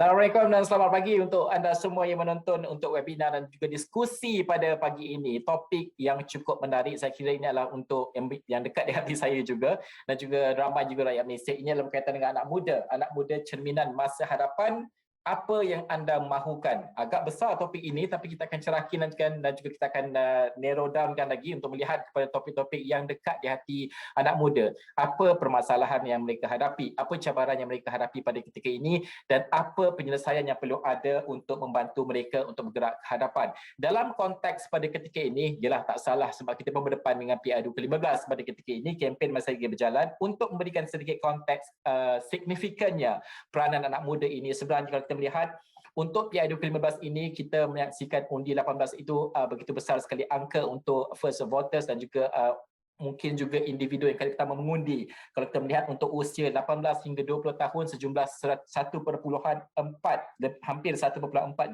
Assalamualaikum dan selamat pagi untuk anda semua yang menonton untuk webinar dan juga diskusi pada pagi ini. Topik yang cukup menarik, saya kira ini adalah untuk yang dekat di hati saya juga dan juga ramai juga rakyat Malaysia. Ini adalah berkaitan dengan anak muda cerminan masa hadapan. Apa yang anda mahukan? Agak besar topik ini tapi kita akan cerahkan dan juga kita akan narrow downkan lagi untuk melihat kepada topik-topik yang dekat di hati anak muda. Apa permasalahan yang mereka hadapi? Apa cabaran yang mereka hadapi pada ketika ini? Dan apa penyelesaian yang perlu ada untuk membantu mereka untuk bergerak ke hadapan. Dalam konteks pada ketika ini, ialah tak salah sebab kita pun berdepan dengan PIDU ke-15 pada ketika ini, kempen masih lagi berjalan untuk memberikan sedikit konteks signifikannya peranan anak muda ini. Sebenarnya kalau kita melihat untuk PIDU ke-15 ini, kita menyaksikan undi 18 itu begitu besar sekali angka untuk first voters dan juga mungkin juga individu yang kali pertama mengundi. Kalau kita melihat untuk usia 18 hingga 20 tahun sejumlah 1.4 dan hampir 1.4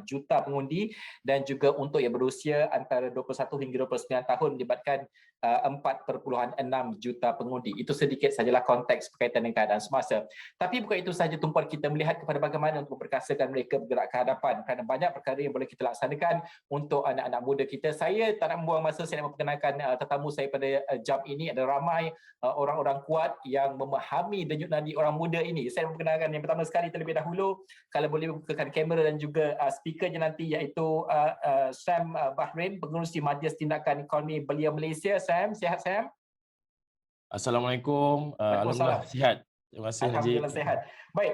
juta pengundi, dan juga untuk yang berusia antara 21 hingga 29 tahun melibatkan 4.6 juta pengundi. Itu sedikit sajalah konteks berkaitan dengan keadaan semasa. Tapi bukan itu sahaja tumpuan kita melihat kepada bagaimana untuk memperkasakan mereka bergerak ke hadapan, kerana banyak perkara yang boleh kita laksanakan untuk anak-anak muda kita. Saya tak nak membuang masa, saya nak memperkenalkan tetamu saya pada jam ini. Ada ramai orang-orang kuat yang memahami denyut nadi orang muda ini. Saya memperkenalkan yang pertama sekali terlebih dahulu, kalau boleh bukakan kamera dan juga speakernya nanti, iaitu Sam Bahrain, pengerusi Majlis Tindakan Ekonomi Belia Malaysia. Sam, sihat Sam? Assalamualaikum. Alhamdulillah sihat. Terima kasih Najib. Alhamdulillah sihat. Baik,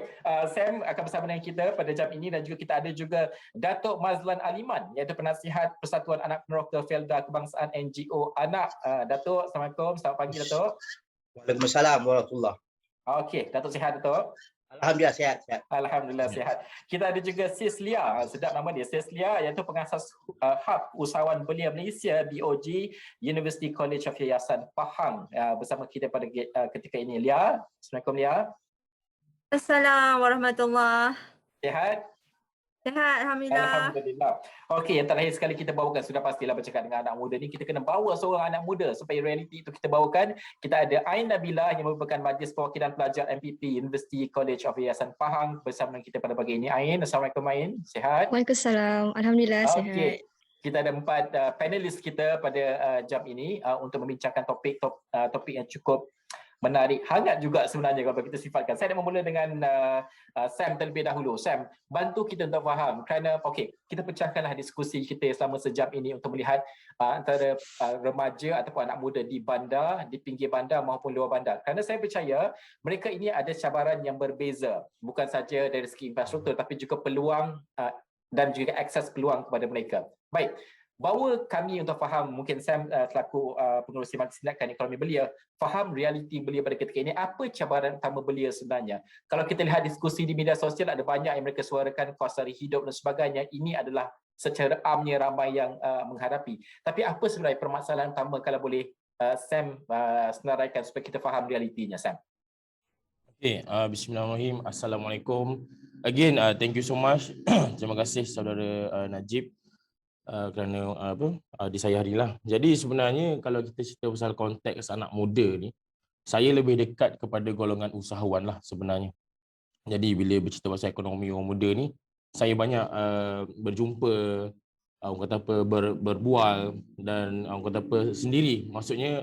Sam akan bersama dengan kita pada jam ini, dan juga kita ada juga Datuk Mazlan Aliman, iaitu penasihat Persatuan Anak Peneroka Felda Kebangsaan NGO Anak. Datuk, Assalamualaikum. Selamat pagi Datuk. Waalaikumsalam warahmatullahi. Okey, Datuk sihat Datuk? Alhamdulillah sihat. Alhamdulillah sihat. Kita ada juga Sis Lia, sedap nama dia, Sis Lia, iaitu pengasas Hub Usahawan Belia Malaysia BOG University College of Yayasan Pahang, bersama kita pada ketika ini. Lia, Assalamualaikum Lia. Assalamualaikum warahmatullahi. Sihat? Sihat, alhamdulillah. Alhamdulillah. Okey, yang terakhir sekali kita bawakan, sudah pastilah bercakap dengan anak muda ni, kita kena bawa seorang anak muda supaya realiti itu kita bawakan. Kita ada Ain Nabila yang merupakan Majlis Perwakilan Pelajar MPP University College of Yayasan Pahang bersama kita pada pagi ini. Ain, Assalamualaikum Ain. Sihat? Waalaikumsalam. Alhamdulillah sihat. Okey. Kita ada 4 panelis kita pada jam ini untuk membincangkan topik yang cukup menarik, hangat juga sebenarnya kalau kita sifatkan. Saya nak memula dengan Sam terlebih dahulu. Sam, bantu kita untuk faham, kerana kita pecahkanlah diskusi kita selama sejam ini untuk melihat antara remaja ataupun anak muda di bandar, di pinggir bandar maupun luar bandar. Kerana saya percaya mereka ini ada cabaran yang berbeza, bukan saja dari segi infrastruktur tapi juga peluang dan juga akses peluang kepada mereka. Baik, bawa kami untuk faham, mungkin Sam selaku pengerusi Majlis Tindakan Ekonomi Belia, faham realiti Belia pada ketika ini. Apa cabaran utama Belia sebenarnya? Kalau kita lihat diskusi di media sosial, ada banyak yang mereka suarakan kos hari hidup dan sebagainya. Ini adalah secara amnya ramai yang menghadapi. Tapi apa sebenarnya permasalahan utama, kalau boleh Sam senaraikan supaya kita faham realitinya, Sam? Okay, bismillahirrahmanirrahim. Assalamualaikum. Again, thank you so much. Terima kasih saudara Najib kerana di saya harilah. Jadi sebenarnya kalau kita cerita pasal konteks anak muda ni, saya lebih dekat kepada golongan usahawan lah sebenarnya. Jadi bila bercerita pasal ekonomi orang muda ni, saya banyak berjumpa, orang kata apa, berbual dan orang kata apa sendiri, maksudnya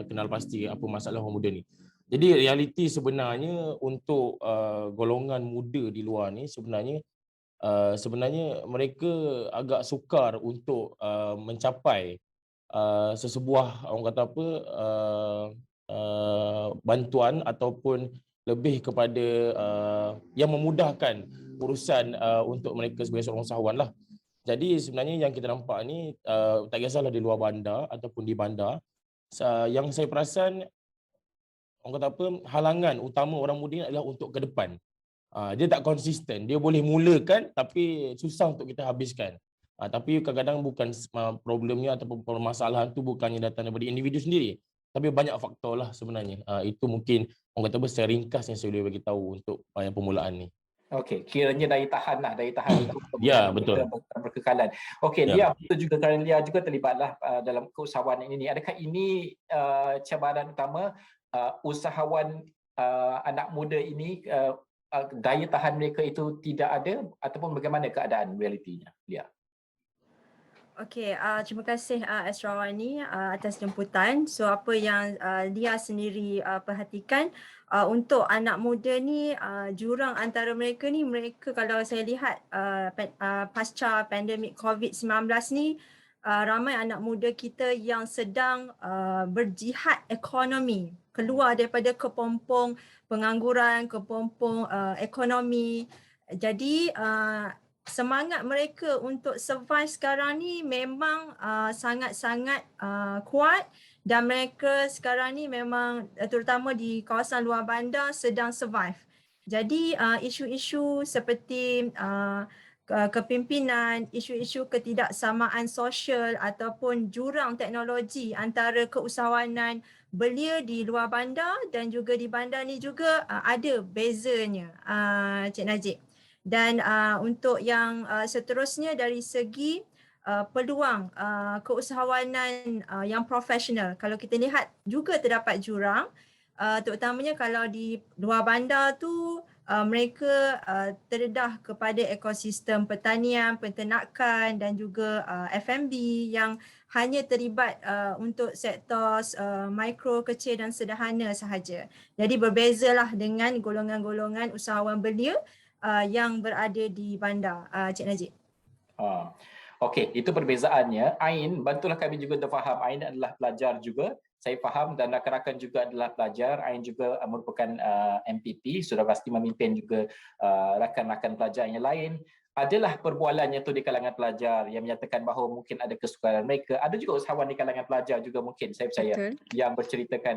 kenal pasti apa masalah orang muda ni. Jadi realiti sebenarnya untuk golongan muda di luar ni sebenarnya mereka agak sukar untuk mencapai sesebuah orang kata apa bantuan ataupun lebih kepada yang memudahkan urusan untuk mereka sebagai seorang usahawan lah. Jadi sebenarnya yang kita nampak ni tak kisahlah di luar bandar ataupun di bandar, yang saya perasan orang kata apa, halangan utama orang muda ni adalah untuk ke depan. Dia tak konsisten. Dia boleh mulakan tapi susah untuk kita habiskan. Tapi kadang-kadang bukan problemnya ataupun permasalahan tu bukannya datang daripada individu sendiri, tapi banyak faktor lah sebenarnya. Itu mungkin orang kata secara ringkas yang saya boleh bagi tahu untuk yang permulaan ni. Okey, kiranya daya tahan lah, daya tahan untuk Ya, kita betul. berkekalan. Okey, Ya. Lia betul juga, kerana Lia juga terlibatlah dalam keusahawanan ini. Adakah ini cabaran utama usahawan anak muda ini, daya tahan mereka itu tidak ada ataupun bagaimana keadaan realitinya, Lia? Okey, terima kasih Asrawani atas jemputan. So apa yang Lia sendiri perhatikan untuk anak muda ni, jurang antara mereka ni, mereka kalau saya lihat pasca pandemik COVID-19 ni, ramai anak muda kita yang sedang berjihad ekonomi, keluar daripada kepompong pengangguran, kepompong ekonomi. Jadi semangat mereka untuk survive sekarang ni memang sangat-sangat kuat, dan mereka sekarang ni memang terutama di kawasan luar bandar sedang survive. Jadi isu-isu seperti kepimpinan, isu-isu ketidaksamaan sosial ataupun jurang teknologi antara keusahawanan belia di luar bandar dan juga di bandar ni juga ada bezanya, Cik Najib. Dan untuk yang seterusnya dari segi peluang keusahawanan yang profesional, kalau kita lihat juga terdapat jurang, terutamanya kalau di luar bandar tu mereka terdedah kepada ekosistem pertanian, peternakan dan juga F&B yang hanya terlibat untuk sektor mikro, kecil dan sederhana sahaja. Jadi berbezalah dengan golongan-golongan usahawan belia yang berada di bandar, Cik Najib. Okey, itu perbezaannya. Ain, bantulah kami juga untuk faham. Ain adalah pelajar juga. Saya faham, dan rakan-rakan juga adalah pelajar. Ain juga merupakan MPP, sudah pasti memimpin juga rakan-rakan pelajar yang lain. Adalah perbualannya tu di kalangan pelajar yang menyatakan bahawa mungkin ada kesukaran mereka. Ada juga usahawan di kalangan pelajar juga mungkin, saya percaya. Betul. Yang berceritakan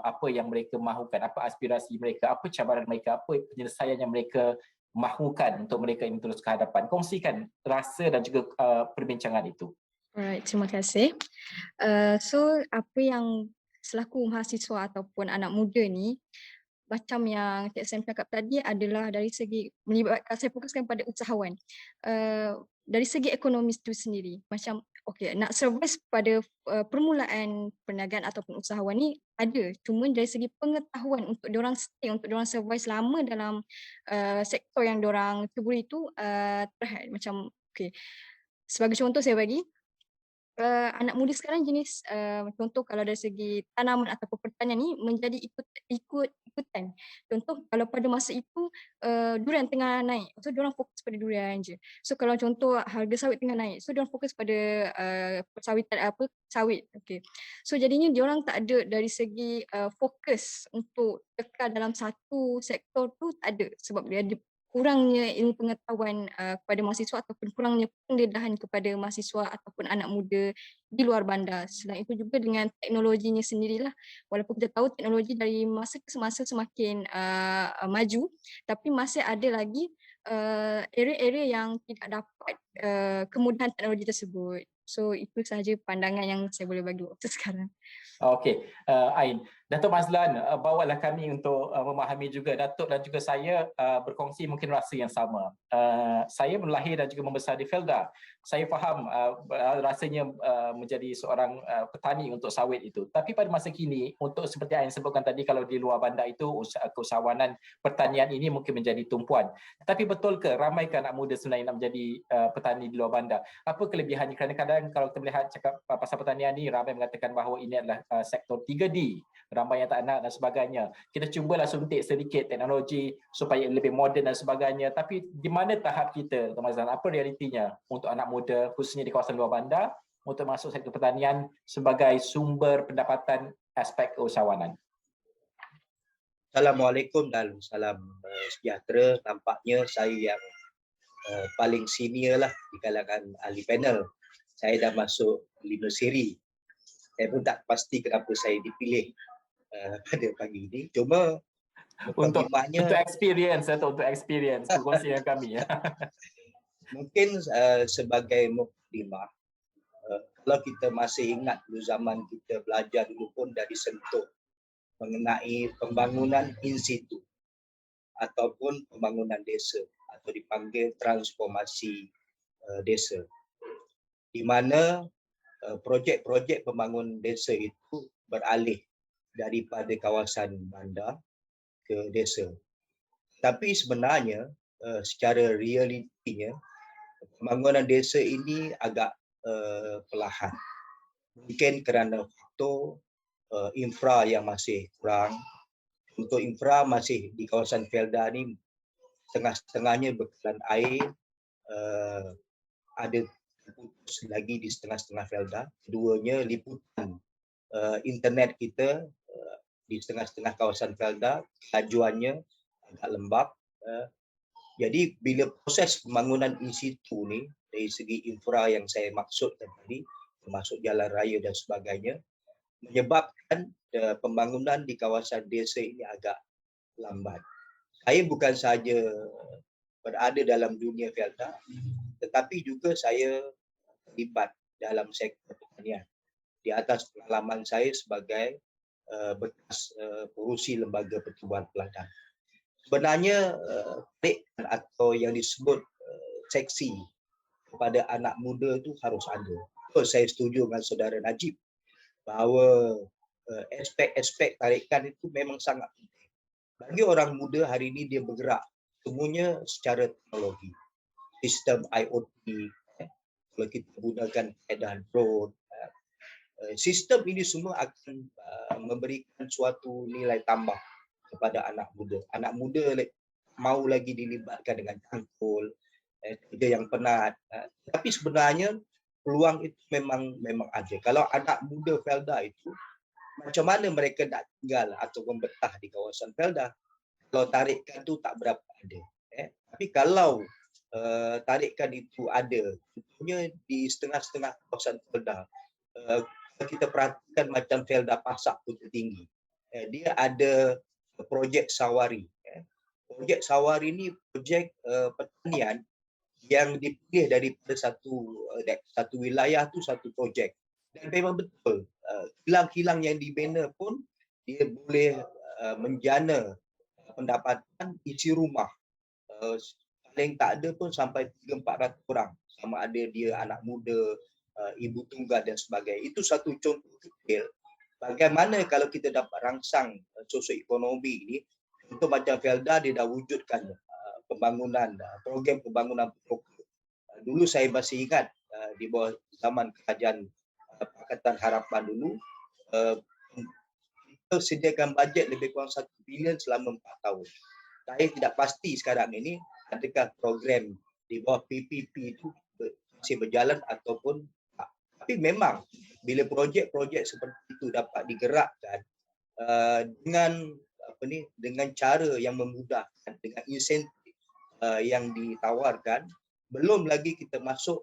apa yang mereka mahukan, apa aspirasi mereka, apa cabaran mereka, apa penyelesaian yang mereka mahukan untuk mereka ini terus ke hadapan. Kongsikan rasa dan juga perbincangan itu. Alright, terima kasih. So apa yang selaku mahasiswa ataupun anak muda ni, macam yang Cik Sam cakap tadi adalah dari segi melibatkan, saya fokuskan pada usahawan. Dari segi ekonomi itu sendiri, macam nak survive pada permulaan perniagaan ataupun usahawan ni ada, cuma dari segi pengetahuan untuk diorang stay, untuk diorang survive selama dalam sektor yang diorang ceburi itu terhad. Macam sebagai contoh saya bagi, anak muda sekarang jenis contoh kalau dari segi tanaman ataupun pertanian ni menjadi ikutan. Contoh kalau pada masa itu durian tengah naik, so diorang fokus pada durian je. So kalau contoh harga sawit tengah naik, so diorang fokus pada persawitan sawit. So jadinya diorang tak ada dari segi fokus untuk kekal dalam satu sektor tu, tak ada, sebab dia ada kurangnya ilmu pengetahuan kepada mahasiswa ataupun kurangnya pendedahan kepada mahasiswa ataupun anak muda di luar bandar. Selain itu juga dengan teknologinya sendirilah, walaupun kita tahu teknologi dari masa ke semasa semakin maju, tapi masih ada lagi area-area yang tidak dapat kemudahan teknologi tersebut. So itu sahaja pandangan yang saya boleh bagi waktu sekarang. Okey, Ain. Datuk Mazlan, bawalah kami untuk memahami juga. Datuk dan juga saya berkongsi mungkin rasa yang sama. Saya melahir dan juga membesar di Felda. Saya faham rasanya menjadi seorang petani untuk sawit itu. Tapi pada masa kini, untuk seperti Ain sebutkan tadi, kalau di luar bandar itu keusahawanan pertanian ini mungkin menjadi tumpuan. Tapi betul ke ramai ke anak muda sebenarnya nak menjadi petani di luar bandar? Apa kelebihannya? Kadang-kadang kalau kita melihat cakap pasal pertanian ni, ramai mengatakan bahawa ini adalah sektor 3D, ramai yang tak nak dan sebagainya. Kita cubalah suntik sedikit teknologi supaya lebih moden dan sebagainya. Tapi di mana tahap kita, Tuan Mazlan? Apa realitinya untuk anak muda khususnya di kawasan luar bandar untuk masuk sektor pertanian sebagai sumber pendapatan aspek keusahawanan? Assalamualaikum dan salam sejahtera. Nampaknya saya yang paling senior lah di kalangan ahli panel. Saya dah masuk 5 siri. Saya pun tak pasti kenapa saya dipilih pada pagi ini. Cuma untuk Mukadimahnya experience atau untuk experience berkongsi dengan kami ya. mungkin sebagai mukadimah, kalau kita masih ingat dulu zaman kita belajar dulu pun dah disentuh mengenai pembangunan in situ ataupun pembangunan desa atau dipanggil transformasi desa, di mana projek-projek pembangunan desa itu beralih daripada kawasan bandar ke desa. Tapi sebenarnya secara realitinya pembangunan desa ini agak perlahan. Mungkin kerana faktor infra yang masih kurang. Untuk infra masih di kawasan Felda ni setengah-setengahnya bekalan air, ada terputus lagi di setengah-setengah Felda. Keduanya liputan internet kita di setengah-setengah kawasan Felda, kelajuannya agak lembab. Jadi bila proses pembangunan in situ ni dari segi infra yang saya maksudkan tadi, termasuk jalan raya dan sebagainya, menyebabkan pembangunan di kawasan desa ini agak lambat. Saya bukan sahaja berada dalam dunia Felda, tetapi juga saya terlibat dalam sektor pertanian di atas pengalaman saya sebagai bekas pengurusi lembaga pertubuhan peladang. Sebenarnya tarikan atau yang disebut seksi kepada anak muda itu harus ada. Saya setuju dengan saudara Najib bahawa aspek-aspek tarikan itu memang sangat penting. Bagi orang muda hari ini dia bergerak semuanya secara teknologi. Sistem IoT, kalau kita gunakan keadaan drone, sistem ini semua akan memberikan suatu nilai tambah kepada anak muda. Anak muda mau lagi dilibatkan dengan cangkul, kerja yang penat. Tapi sebenarnya peluang itu memang ada. Kalau anak muda Felda itu, macam mana mereka nak tinggal atau membetah di kawasan Felda? Kalau tarikan itu tak berapa ada. Tapi kalau tarikan itu ada, contohnya di setengah-setengah kawasan Felda, kita perhatikan macam Felda Pasak Kota Tinggi, dia ada projek Sawari. Projek Sawari ni projek pertanian yang dipilih daripada satu wilayah tu satu projek. Dan memang betul, kilang-kilang yang dibina pun dia boleh menjana pendapatan isi rumah. Paling tak ada pun sampai 300-400 orang. Sama ada dia anak muda, ibu tunggal dan sebagainya. Itu satu contoh kecil. Bagaimana kalau kita dapat rangsang sosioekonomi ini, untuk macam Felda dia dah wujudkan pembangunan, program pembangunan lokal. Dulu saya masih ingat di bawah zaman kerajaan Pakatan Harapan dulu, kita sediakan bajet lebih kurang 1 bilion selama 4 tahun. Saya tidak pasti sekarang ini adakah program di bawah PPP itu masih berjalan ataupun tak. Tapi memang bila projek-projek seperti itu dapat digerakkan dengan cara yang memudahkan, dengan insentif yang ditawarkan, belum lagi kita masuk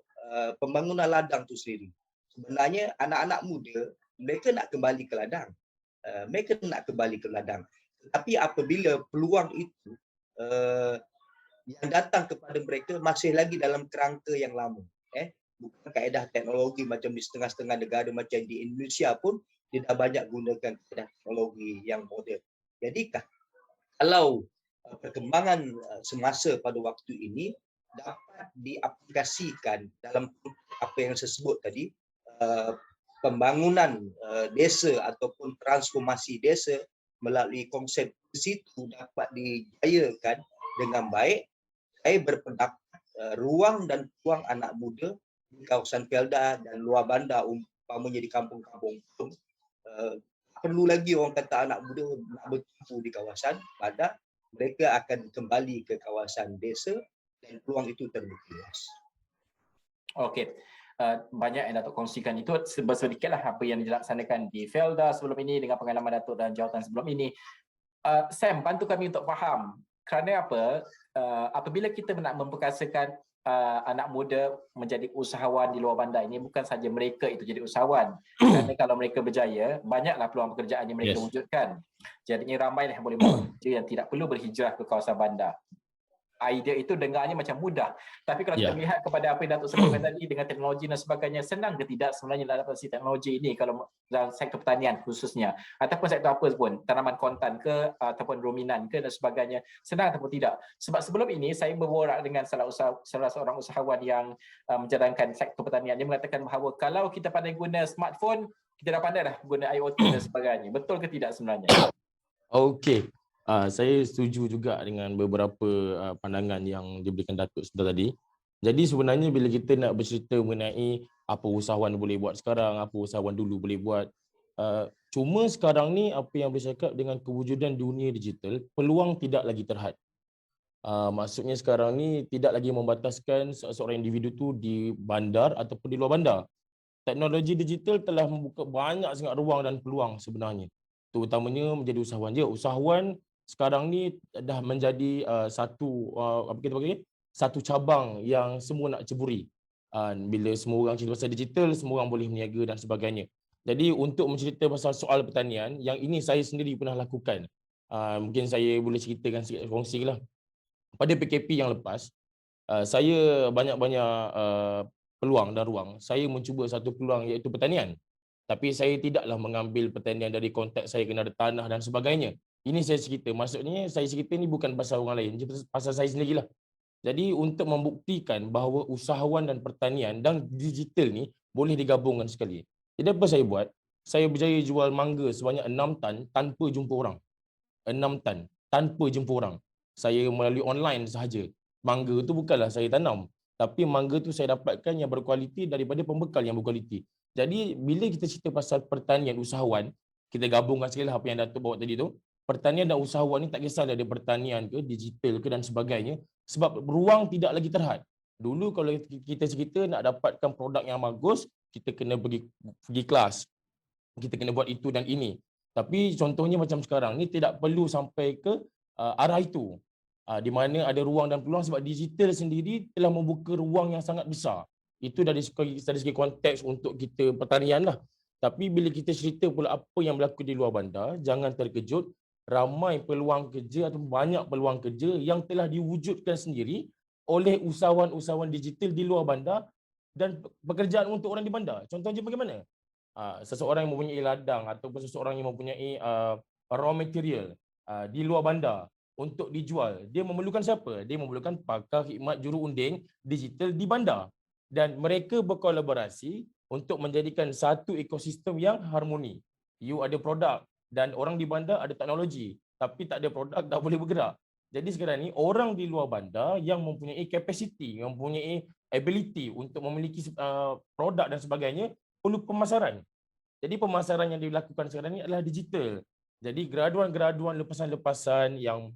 pembangunan ladang itu sendiri. Sebenarnya anak-anak muda mereka nak kembali ke ladang. Tapi apabila peluang itu yang datang kepada mereka masih lagi dalam kerangka yang lama, bukan kaedah teknologi macam di setengah-setengah negara macam di Indonesia pun dia dah banyak gunakan kaedah teknologi yang moden. Jadi kalau perkembangan semasa pada waktu ini dapat diaplikasikan dalam apa yang saya sebut tadi, pembangunan desa ataupun transformasi desa melalui konsep situ dapat dijayakan dengan baik, saya berpendapat ruang dan peluang anak muda di kawasan Felda dan luar bandar, umpamanya di kampung-kampung pun, perlu lagi orang kata anak muda nak bertumpu di kawasan bandar, mereka akan kembali ke kawasan desa dan peluang itu terbuka luas. Okey. Banyak yang Datuk kongsikan itu sedikitlah apa yang dilaksanakan di Felda sebelum ini dengan pengalaman Datuk dan jawatan sebelum ini. Sam, bantu kami untuk faham kerana apa apabila kita nak memperkasakan anak muda menjadi usahawan di luar bandar ini bukan saja mereka itu jadi usahawan. Kerana kalau mereka berjaya, banyaklah peluang pekerjaan yang mereka Yes. wujudkan. Jadinya ramailah yang boleh mendapat kerja yang tidak perlu berhijrah ke kawasan bandar. Idea itu dengarnya macam mudah. Tapi kalau kita Ya. melihat kepada apa yang Datuk sebutkan tadi dengan teknologi dan sebagainya, senang ke tidak sebenarnya adaptasi teknologi ini kalau dalam sektor pertanian khususnya, ataupun sektor apa pun, tanaman kontan ke ataupun ruminan ke dan sebagainya, senang ataupun tidak. Sebab sebelum ini saya berborak dengan salah seorang usahawan yang menjalankan sektor pertanian. Dia mengatakan bahawa kalau kita pandai guna smartphone, kita dah pandai dah guna IoT dan sebagainya. Betul ke tidak sebenarnya? Okey. Saya setuju juga dengan beberapa pandangan yang diberikan Datuk sebentar tadi. Jadi sebenarnya bila kita nak bercerita mengenai apa usahawan boleh buat sekarang, apa usahawan dulu boleh buat, cuma sekarang ni apa yang boleh cakap dengan kewujudan dunia digital, peluang tidak lagi terhad. Maksudnya sekarang ni tidak lagi membataskan seorang individu tu di bandar ataupun di luar bandar. Teknologi digital telah membuka banyak sangat ruang dan peluang sebenarnya. Terutamanya menjadi usahawan. Usahawan sekarang ni dah menjadi satu cabang yang semua nak ceburi. Bila semua orang cerita pasal digital, semua orang boleh berniaga dan sebagainya. Jadi untuk mencerita pasal soal pertanian, yang ini saya sendiri pernah lakukan. Mungkin saya boleh ceritakan sikit, kongsilah. Pada PKP yang lepas, saya banyak-banyak peluang dan ruang. Saya mencuba satu peluang iaitu pertanian. Tapi saya tidaklah mengambil pertanian dari konteks saya kena ada tanah dan sebagainya. Ini saya cerita. Maksudnya saya cerita ni bukan pasal orang lain, pasal saya sendirilah. Jadi untuk membuktikan bahawa usahawan dan pertanian dan digital ni boleh digabungkan sekali. Jadi apa saya buat? Saya berjaya jual mangga sebanyak 6 tan tanpa jumpa orang. 6 tan tanpa jumpa orang. Saya melalui online sahaja. Mangga tu bukanlah saya tanam, tapi mangga tu saya dapatkan yang berkualiti daripada pembekal yang berkualiti. Jadi bila kita cerita pasal pertanian usahawan, kita gabungkan sekali apa yang Datuk bawa tadi tu. Pertanian dan usahawan ni tak kisahlah dia pertanian ke, digital ke dan sebagainya, sebab ruang tidak lagi terhad. Dulu kalau kita cerita nak dapatkan produk yang bagus, kita kena pergi kelas. Kita kena buat itu dan ini. Tapi contohnya macam sekarang ni tidak perlu sampai ke arah itu. Di mana ada ruang dan peluang sebab digital sendiri telah membuka ruang yang sangat besar. Itu dari segi konteks untuk kita pertanian lah. Tapi bila kita cerita pula apa yang berlaku di luar bandar, jangan terkejut, ramai peluang kerja atau banyak peluang kerja yang telah diwujudkan sendiri oleh usahawan-usahawan digital di luar bandar dan pekerjaan untuk orang di bandar. Contohnya bagaimana? Seseorang yang mempunyai ladang ataupun seseorang yang mempunyai raw material di luar bandar untuk dijual, dia memerlukan siapa? Dia memerlukan pakar khidmat jurunding digital di bandar, dan mereka berkolaborasi untuk menjadikan satu ekosistem yang harmoni. You ada produk dan orang di bandar ada teknologi, tapi tak ada produk, tak boleh bergerak. Jadi sekarang ni orang di luar bandar yang mempunyai capacity, yang mempunyai ability untuk memiliki produk dan sebagainya, perlu pemasaran. Jadi pemasaran yang dilakukan sekarang ini adalah digital. Jadi graduan-graduan lepasan-lepasan yang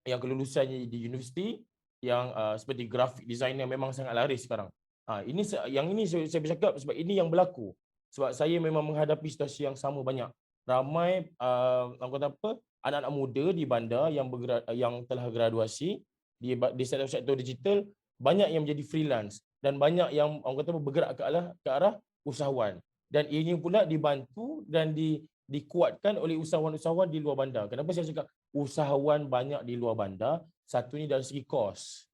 kelulusannya di universiti yang seperti graphic designer memang sangat laris sekarang. Ini saya bercakap sebab ini yang berlaku. Sebab saya memang menghadapi situasi yang sama banyak. Ramai anak-anak muda di bandar yang telah graduasi di sektor digital, banyak yang menjadi freelance dan banyak yang bergerak ke arah usahawan. Dan ini pula dibantu dan dikuatkan oleh usahawan-usahawan di luar bandar. Kenapa saya cakap usahawan banyak di luar bandar? Satunya dari segi kos.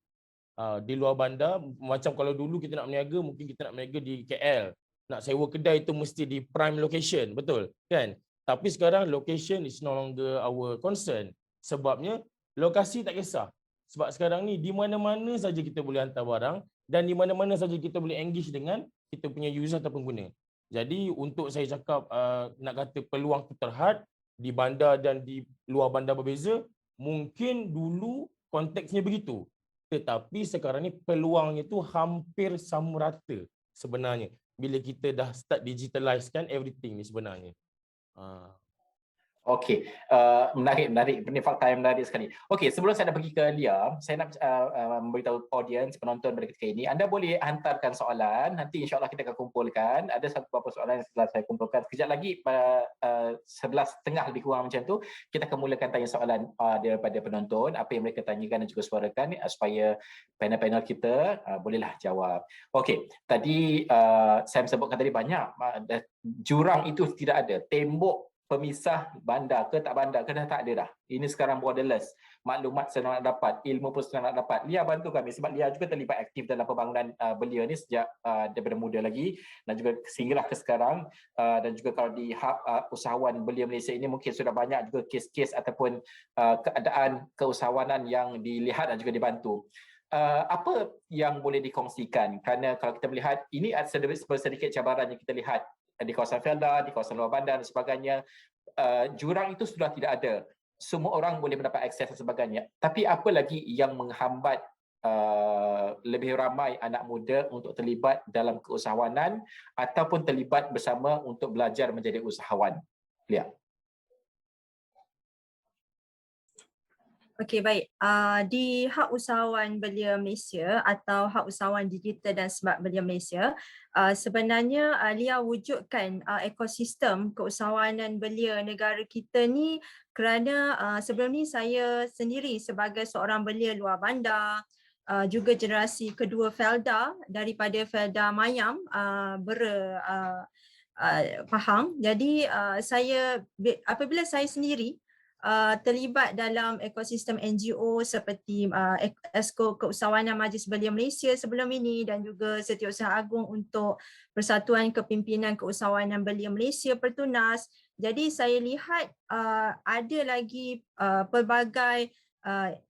Di luar bandar, macam kalau dulu kita nak berniaga, mungkin kita nak berniaga di KL. Nak sewa kedai itu mesti di prime location, betul kan? Tapi sekarang location is no longer our concern. Sebabnya lokasi tak kisah. Sebab sekarang ni di mana-mana saja kita boleh hantar barang dan di mana-mana saja kita boleh engage dengan kita punya user atau pengguna. Jadi untuk saya cakap nak kata peluang tu terhad di bandar dan di luar bandar berbeza, mungkin dulu konteksnya begitu. Tetapi sekarang ni peluangnya tu hampir sama rata sebenarnya. Bila kita dah start digitalize kan everything ni sebenarnya. Okey, menarik. Ini fakta yang menarik sekali. Okey, sebelum saya nak pergi ke Lia, saya nak memberitahu audiens, penonton pada ketika ini, anda boleh hantarkan soalan, nanti insya-Allah kita akan kumpulkan. Ada satu beberapa soalan yang setelah saya kumpulkan. Sekejap lagi, 11.30 lebih kurang macam tu, kita akan mulakan tanya soalan daripada penonton, apa yang mereka tanyakan dan juga suarakan, supaya panel-panel kita bolehlah jawab. Okey, tadi saya sebutkan tadi banyak, jurang itu tidak ada, tembok pemisah bandar ke tak bandar ke dah tak ada dah. Ini sekarang borderless. Maklumat senang nak dapat, ilmu pun senang nak dapat. Lia bantu kami sebab Lia juga terlibat aktif dalam pembangunan belia ni sejak daripada muda lagi dan juga sehinggalah ke sekarang, dan juga kalau di hub usahawan belia Malaysia ini mungkin sudah banyak juga kes-kes ataupun keadaan keusahawanan yang dilihat dan juga dibantu. Apa yang boleh dikongsikan? Kerana kalau kita melihat ini sedikit cabaran yang kita lihat di kawasan Felda, di kawasan luar bandar dan sebagainya, jurang itu sudah tidak ada. Semua orang boleh mendapat akses dan sebagainya. Tapi apa lagi yang menghambat lebih ramai anak muda untuk terlibat dalam keusahawanan ataupun terlibat bersama untuk belajar menjadi usahawan? Lia. Okey, baik. Di Hak Usahawan Belia Malaysia atau Hak Usahawan Digital dan Smart Belia Malaysia, sebenarnya Lia wujudkan ekosistem keusahawanan belia negara kita ni kerana sebelum ni saya sendiri sebagai seorang belia luar bandar, juga generasi kedua Felda daripada Felda Mayam, Pahang. Jadi saya apabila saya sendiri terlibat dalam ekosistem NGO seperti Esko Keusahawanan Majlis Belia Malaysia sebelum ini dan juga Setiausaha Agung untuk Persatuan Kepimpinan Keusahawanan Belia Malaysia Pertunas. Jadi saya lihat ada lagi pelbagai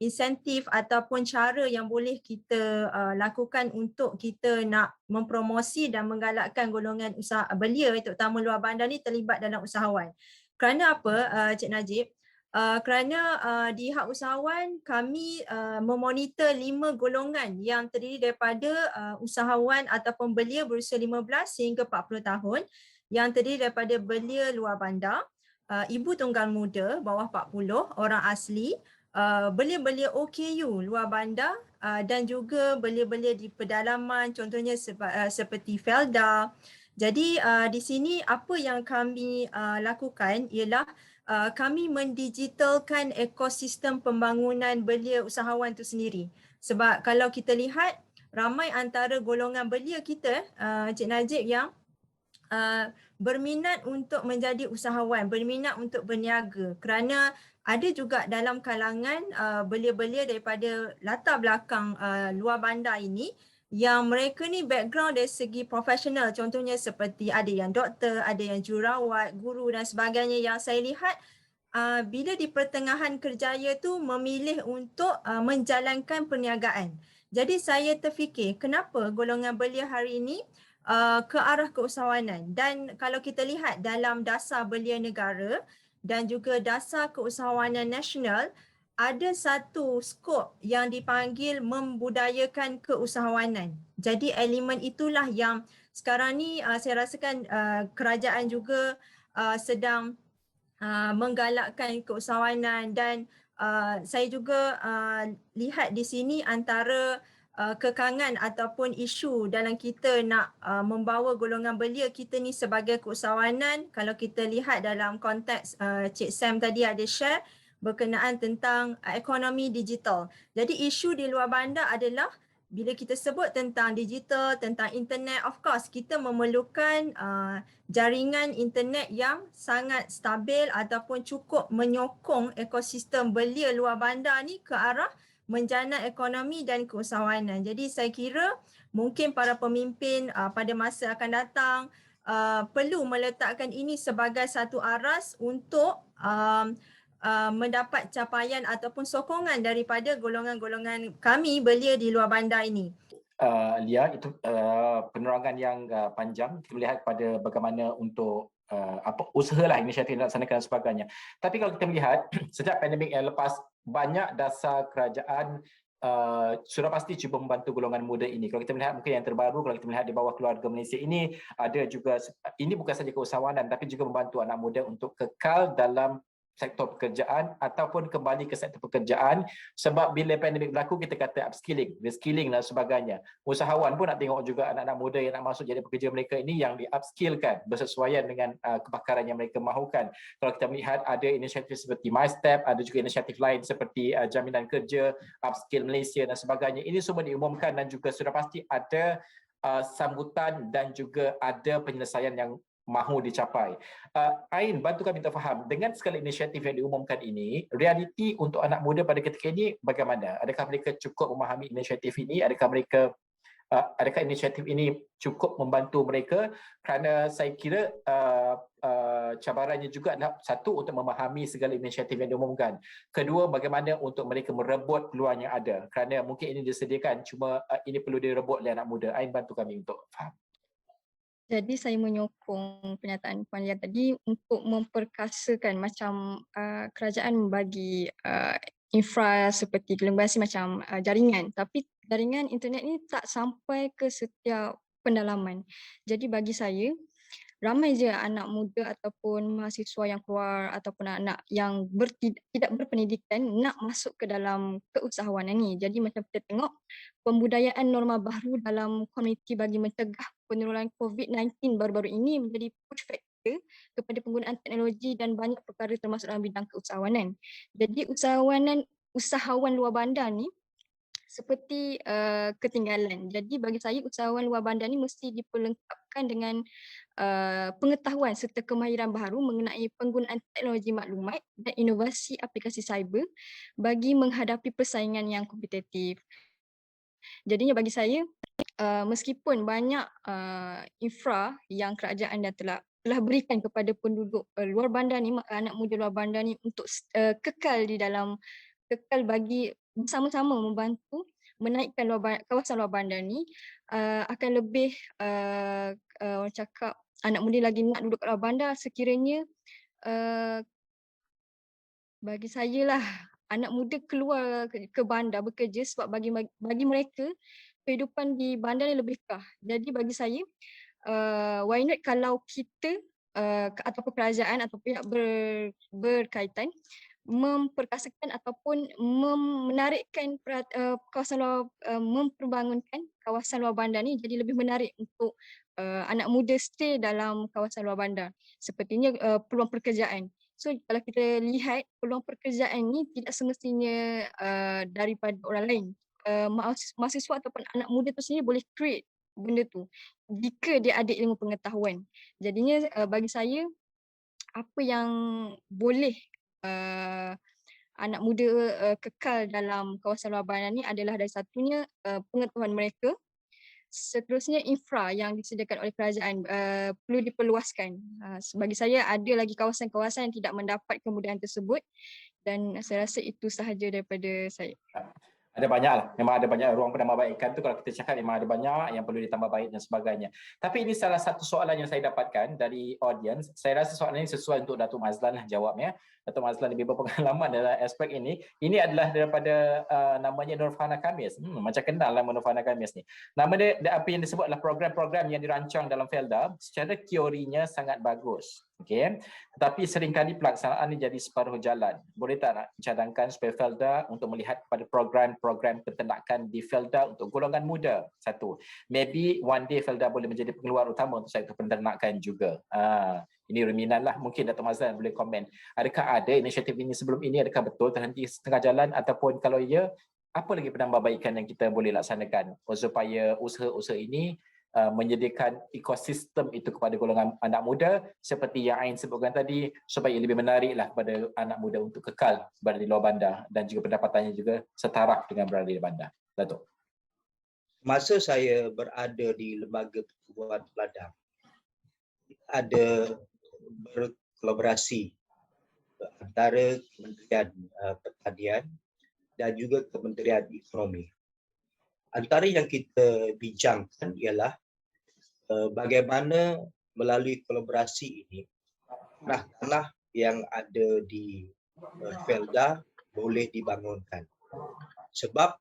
insentif ataupun cara yang boleh kita lakukan untuk kita nak mempromosi dan menggalakkan golongan usaha belia terutama luar bandar ni terlibat dalam usahawan. Kerana apa, Cik Najib? Kerana di Hak Usahawan kami memonitor 5 golongan yang terdiri daripada usahawan ataupun belia berusia 15 hingga 40 tahun yang terdiri daripada belia luar bandar, ibu tunggal muda bawah 40, orang asli, belia-belia OKU luar bandar dan juga belia-belia di pedalaman contohnya seperti Felda. Jadi di sini apa yang kami lakukan ialah kami mendigitalkan ekosistem pembangunan belia usahawan itu sendiri. Sebab kalau kita lihat ramai antara golongan belia kita, Cik Najib, yang berminat untuk menjadi usahawan, berminat untuk berniaga kerana ada juga dalam kalangan belia-belia daripada latar belakang luar bandar ini yang mereka ni background dari segi profesional, contohnya seperti ada yang doktor, ada yang jururawat, guru dan sebagainya yang saya lihat bila di pertengahan kerjaya tu memilih untuk menjalankan perniagaan. Jadi saya terfikir kenapa golongan belia hari ini ke arah keusahawanan, dan kalau kita lihat dalam dasar belia negara dan juga dasar keusahawanan nasional ada satu skop yang dipanggil membudayakan keusahawanan. Jadi elemen itulah yang sekarang ni saya rasakan kerajaan juga sedang menggalakkan keusahawanan dan saya juga lihat di sini antara kekangan ataupun isu dalam kita nak membawa golongan belia kita ni sebagai keusahawanan. Kalau kita lihat dalam konteks Cik Sam tadi ada share berkenaan tentang ekonomi digital. Jadi isu di luar bandar adalah bila kita sebut tentang digital, tentang internet, of course kita memerlukan jaringan internet yang sangat stabil ataupun cukup menyokong ekosistem belia luar bandar ni ke arah menjana ekonomi dan keusahawanan. Jadi saya kira mungkin para pemimpin pada masa akan datang perlu meletakkan ini sebagai satu aras untuk mendapat capaian ataupun sokongan daripada golongan-golongan kami belia di luar bandar ini. Lia, itu penerangan yang panjang. Kita melihat pada bagaimana untuk usahalah inisiatif yang dilaksanakan dan sebagainya. Tapi kalau kita melihat sejak pandemik yang lepas, banyak dasar kerajaan sudah pasti cuba membantu golongan muda ini. Kalau kita melihat mungkin yang terbaru, kalau kita melihat di bawah Keluarga Malaysia ini, ada juga, ini bukan saja keusahawanan tapi juga membantu anak muda untuk kekal dalam sektor pekerjaan ataupun kembali ke sektor pekerjaan, sebab bila pandemik berlaku kita kata upskilling, reskilling dan sebagainya. Usahawan pun nak tengok juga anak-anak muda yang nak masuk jadi pekerja mereka ini yang di-upskillkan bersesuaian dengan kepakaran yang mereka mahukan. Kalau kita melihat ada inisiatif seperti MyStep, ada juga inisiatif lain seperti Jaminan Kerja, Upskill Malaysia dan sebagainya. Ini semua diumumkan dan juga sudah pasti ada sambutan dan juga ada penyelesaian yang mahu dicapai. Ain, bantu kami untuk faham, dengan segala inisiatif yang diumumkan ini, realiti untuk anak muda pada ketika ini bagaimana? Adakah mereka cukup memahami inisiatif ini? Adakah inisiatif ini cukup membantu mereka? Kerana saya kira cabarannya juga adalah satu, untuk memahami segala inisiatif yang diumumkan. Kedua, bagaimana untuk mereka merebut peluang yang ada? Kerana mungkin ini disediakan, cuma ini perlu direbut oleh anak muda. Ain, bantu kami untuk faham. Jadi saya menyokong pernyataan Puan Lia tadi untuk memperkasakan macam kerajaan membagi infra seperti gelombasi macam jaringan, tapi jaringan internet ni tak sampai ke setiap pendalaman. Jadi bagi saya, ramai je anak muda ataupun mahasiswa yang keluar ataupun anak yang tidak berpendidikan nak masuk ke dalam keusahawanan ni. Jadi macam kita tengok, pembudayaan norma baru dalam komuniti bagi mencegah penularan COVID-19 baru-baru ini menjadi push factor kepada penggunaan teknologi dan banyak perkara termasuk dalam bidang keusahawanan. Jadi usahawan luar bandar ni seperti ketinggalan. Jadi bagi saya usahawan luar bandar ni mesti diperlengkapkan dengan pengetahuan serta kemahiran baharu mengenai penggunaan teknologi maklumat dan inovasi aplikasi cyber bagi menghadapi persaingan yang kompetitif. Jadinya bagi saya, meskipun banyak infra yang kerajaan dah telah berikan kepada penduduk luar bandar ni, anak muda luar bandar ni untuk kekal bagi bersama-sama membantu menaikkan kawasan luar bandar ni, akan lebih orang cakap anak muda lagi nak duduk kat luar bandar sekiranya bagi saya lah anak muda keluar ke bandar bekerja, sebab bagi mereka kehidupan di bandar ni lebih kah. Jadi bagi saya, why not kalau kita ataupun kerajaan atau pihak berkaitan memperkasakan ataupun menarikkan kawasan luar, memperbangunkan kawasan luar bandar ni jadi lebih menarik untuk anak muda stay dalam kawasan luar bandar. Sepertinya peluang pekerjaan. So kalau kita lihat peluang pekerjaan ni tidak semestinya daripada orang lain. Mahasiswa ataupun anak muda tu sendiri boleh create benda tu jika dia ada ilmu pengetahuan. Jadinya bagi saya, apa yang boleh anak muda kekal dalam kawasan luar bandar ni adalah dari satunya pengetahuan mereka. Seterusnya infra yang disediakan oleh kerajaan perlu diperluaskan. Bagi saya ada lagi kawasan-kawasan yang tidak mendapat kemudahan tersebut dan saya rasa itu sahaja daripada saya. Ada banyak lah, memang ada banyak ruang penambahbaikan tu, kalau kita cakap memang ada banyak yang perlu ditambah baik dan sebagainya. Tapi ini salah satu soalan yang saya dapatkan dari audience. Saya rasa soalan ini sesuai untuk Datuk Mazlan lah jawabnya. Datuk Mazlan lebih berpengalaman dalam aspek ini. Ini adalah daripada namanya Nurfana Khamis. Macam kenal nama Nurfana Khamis ni. Nama dia apa yang disebut adalah program-program yang dirancang dalam Felda. Secara teorinya sangat bagus. Okay. Tetapi seringkali pelaksanaan ini jadi separuh jalan. Boleh tak nak cadangkan supaya Felda untuk melihat kepada program-program peternakan di Felda untuk golongan muda? Satu. Maybe one day Felda boleh menjadi pengeluar utama untuk sektor peternakan juga. Ini reminan lah. Mungkin Datuk Mazlan boleh komen. Adakah ada inisiatif ini sebelum ini? Adakah betul terhenti setengah jalan? Ataupun kalau ya, apa lagi penambahbaikan yang kita boleh laksanakan supaya usaha-usaha ini menyediakan ekosistem itu kepada golongan anak muda seperti yang Ain sebutkan tadi, supaya lebih menariklah kepada anak muda untuk kekal berada di luar bandar dan juga pendapatannya juga setaraf dengan berada di bandar. Datuk. Masa saya berada di Lembaga Pertubuhan Peladang, ada berkolaborasi antara Kementerian Pertanian dan juga Kementerian Ekonomi. Antara yang kita bincangkan ialah bagaimana melalui kolaborasi ini tanah-tanah yang ada di Felda boleh dibangunkan. Sebab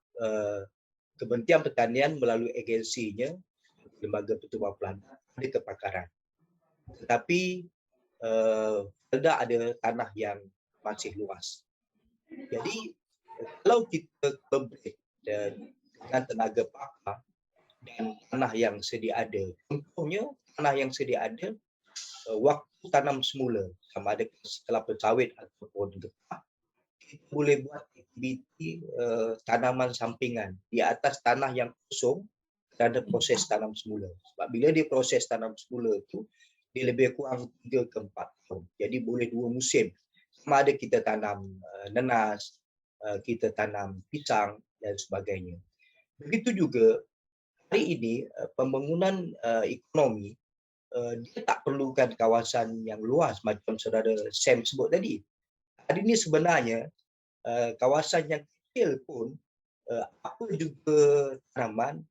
Kementerian Pertanian melalui agensinya, Lembaga Pertubuhan Peladang, ada kepakaran. Tetapi Felda ada tanah yang masih luas. Jadi kalau kita collaborate dengan tenaga pakar dan tanah yang sedia ada, contohnya tanah yang sedia ada, waktu tanam semula sama ada kelapa sawit ataupun getah, kita boleh buat aktiviti tanaman sampingan di atas tanah yang kosong kerana proses tanam semula. Sebab bila dia proses tanam semula tu, dia lebih kurang 3 ke 4 tahun. Jadi boleh 2 musim. Sama ada kita tanam nenas, kita tanam pisang dan sebagainya. Begitu juga hari ini pembangunan ekonomi dia tak perlukan kawasan yang luas macam saudara Sam sebut tadi. Hari ini sebenarnya kawasan yang kecil pun apa juga tanaman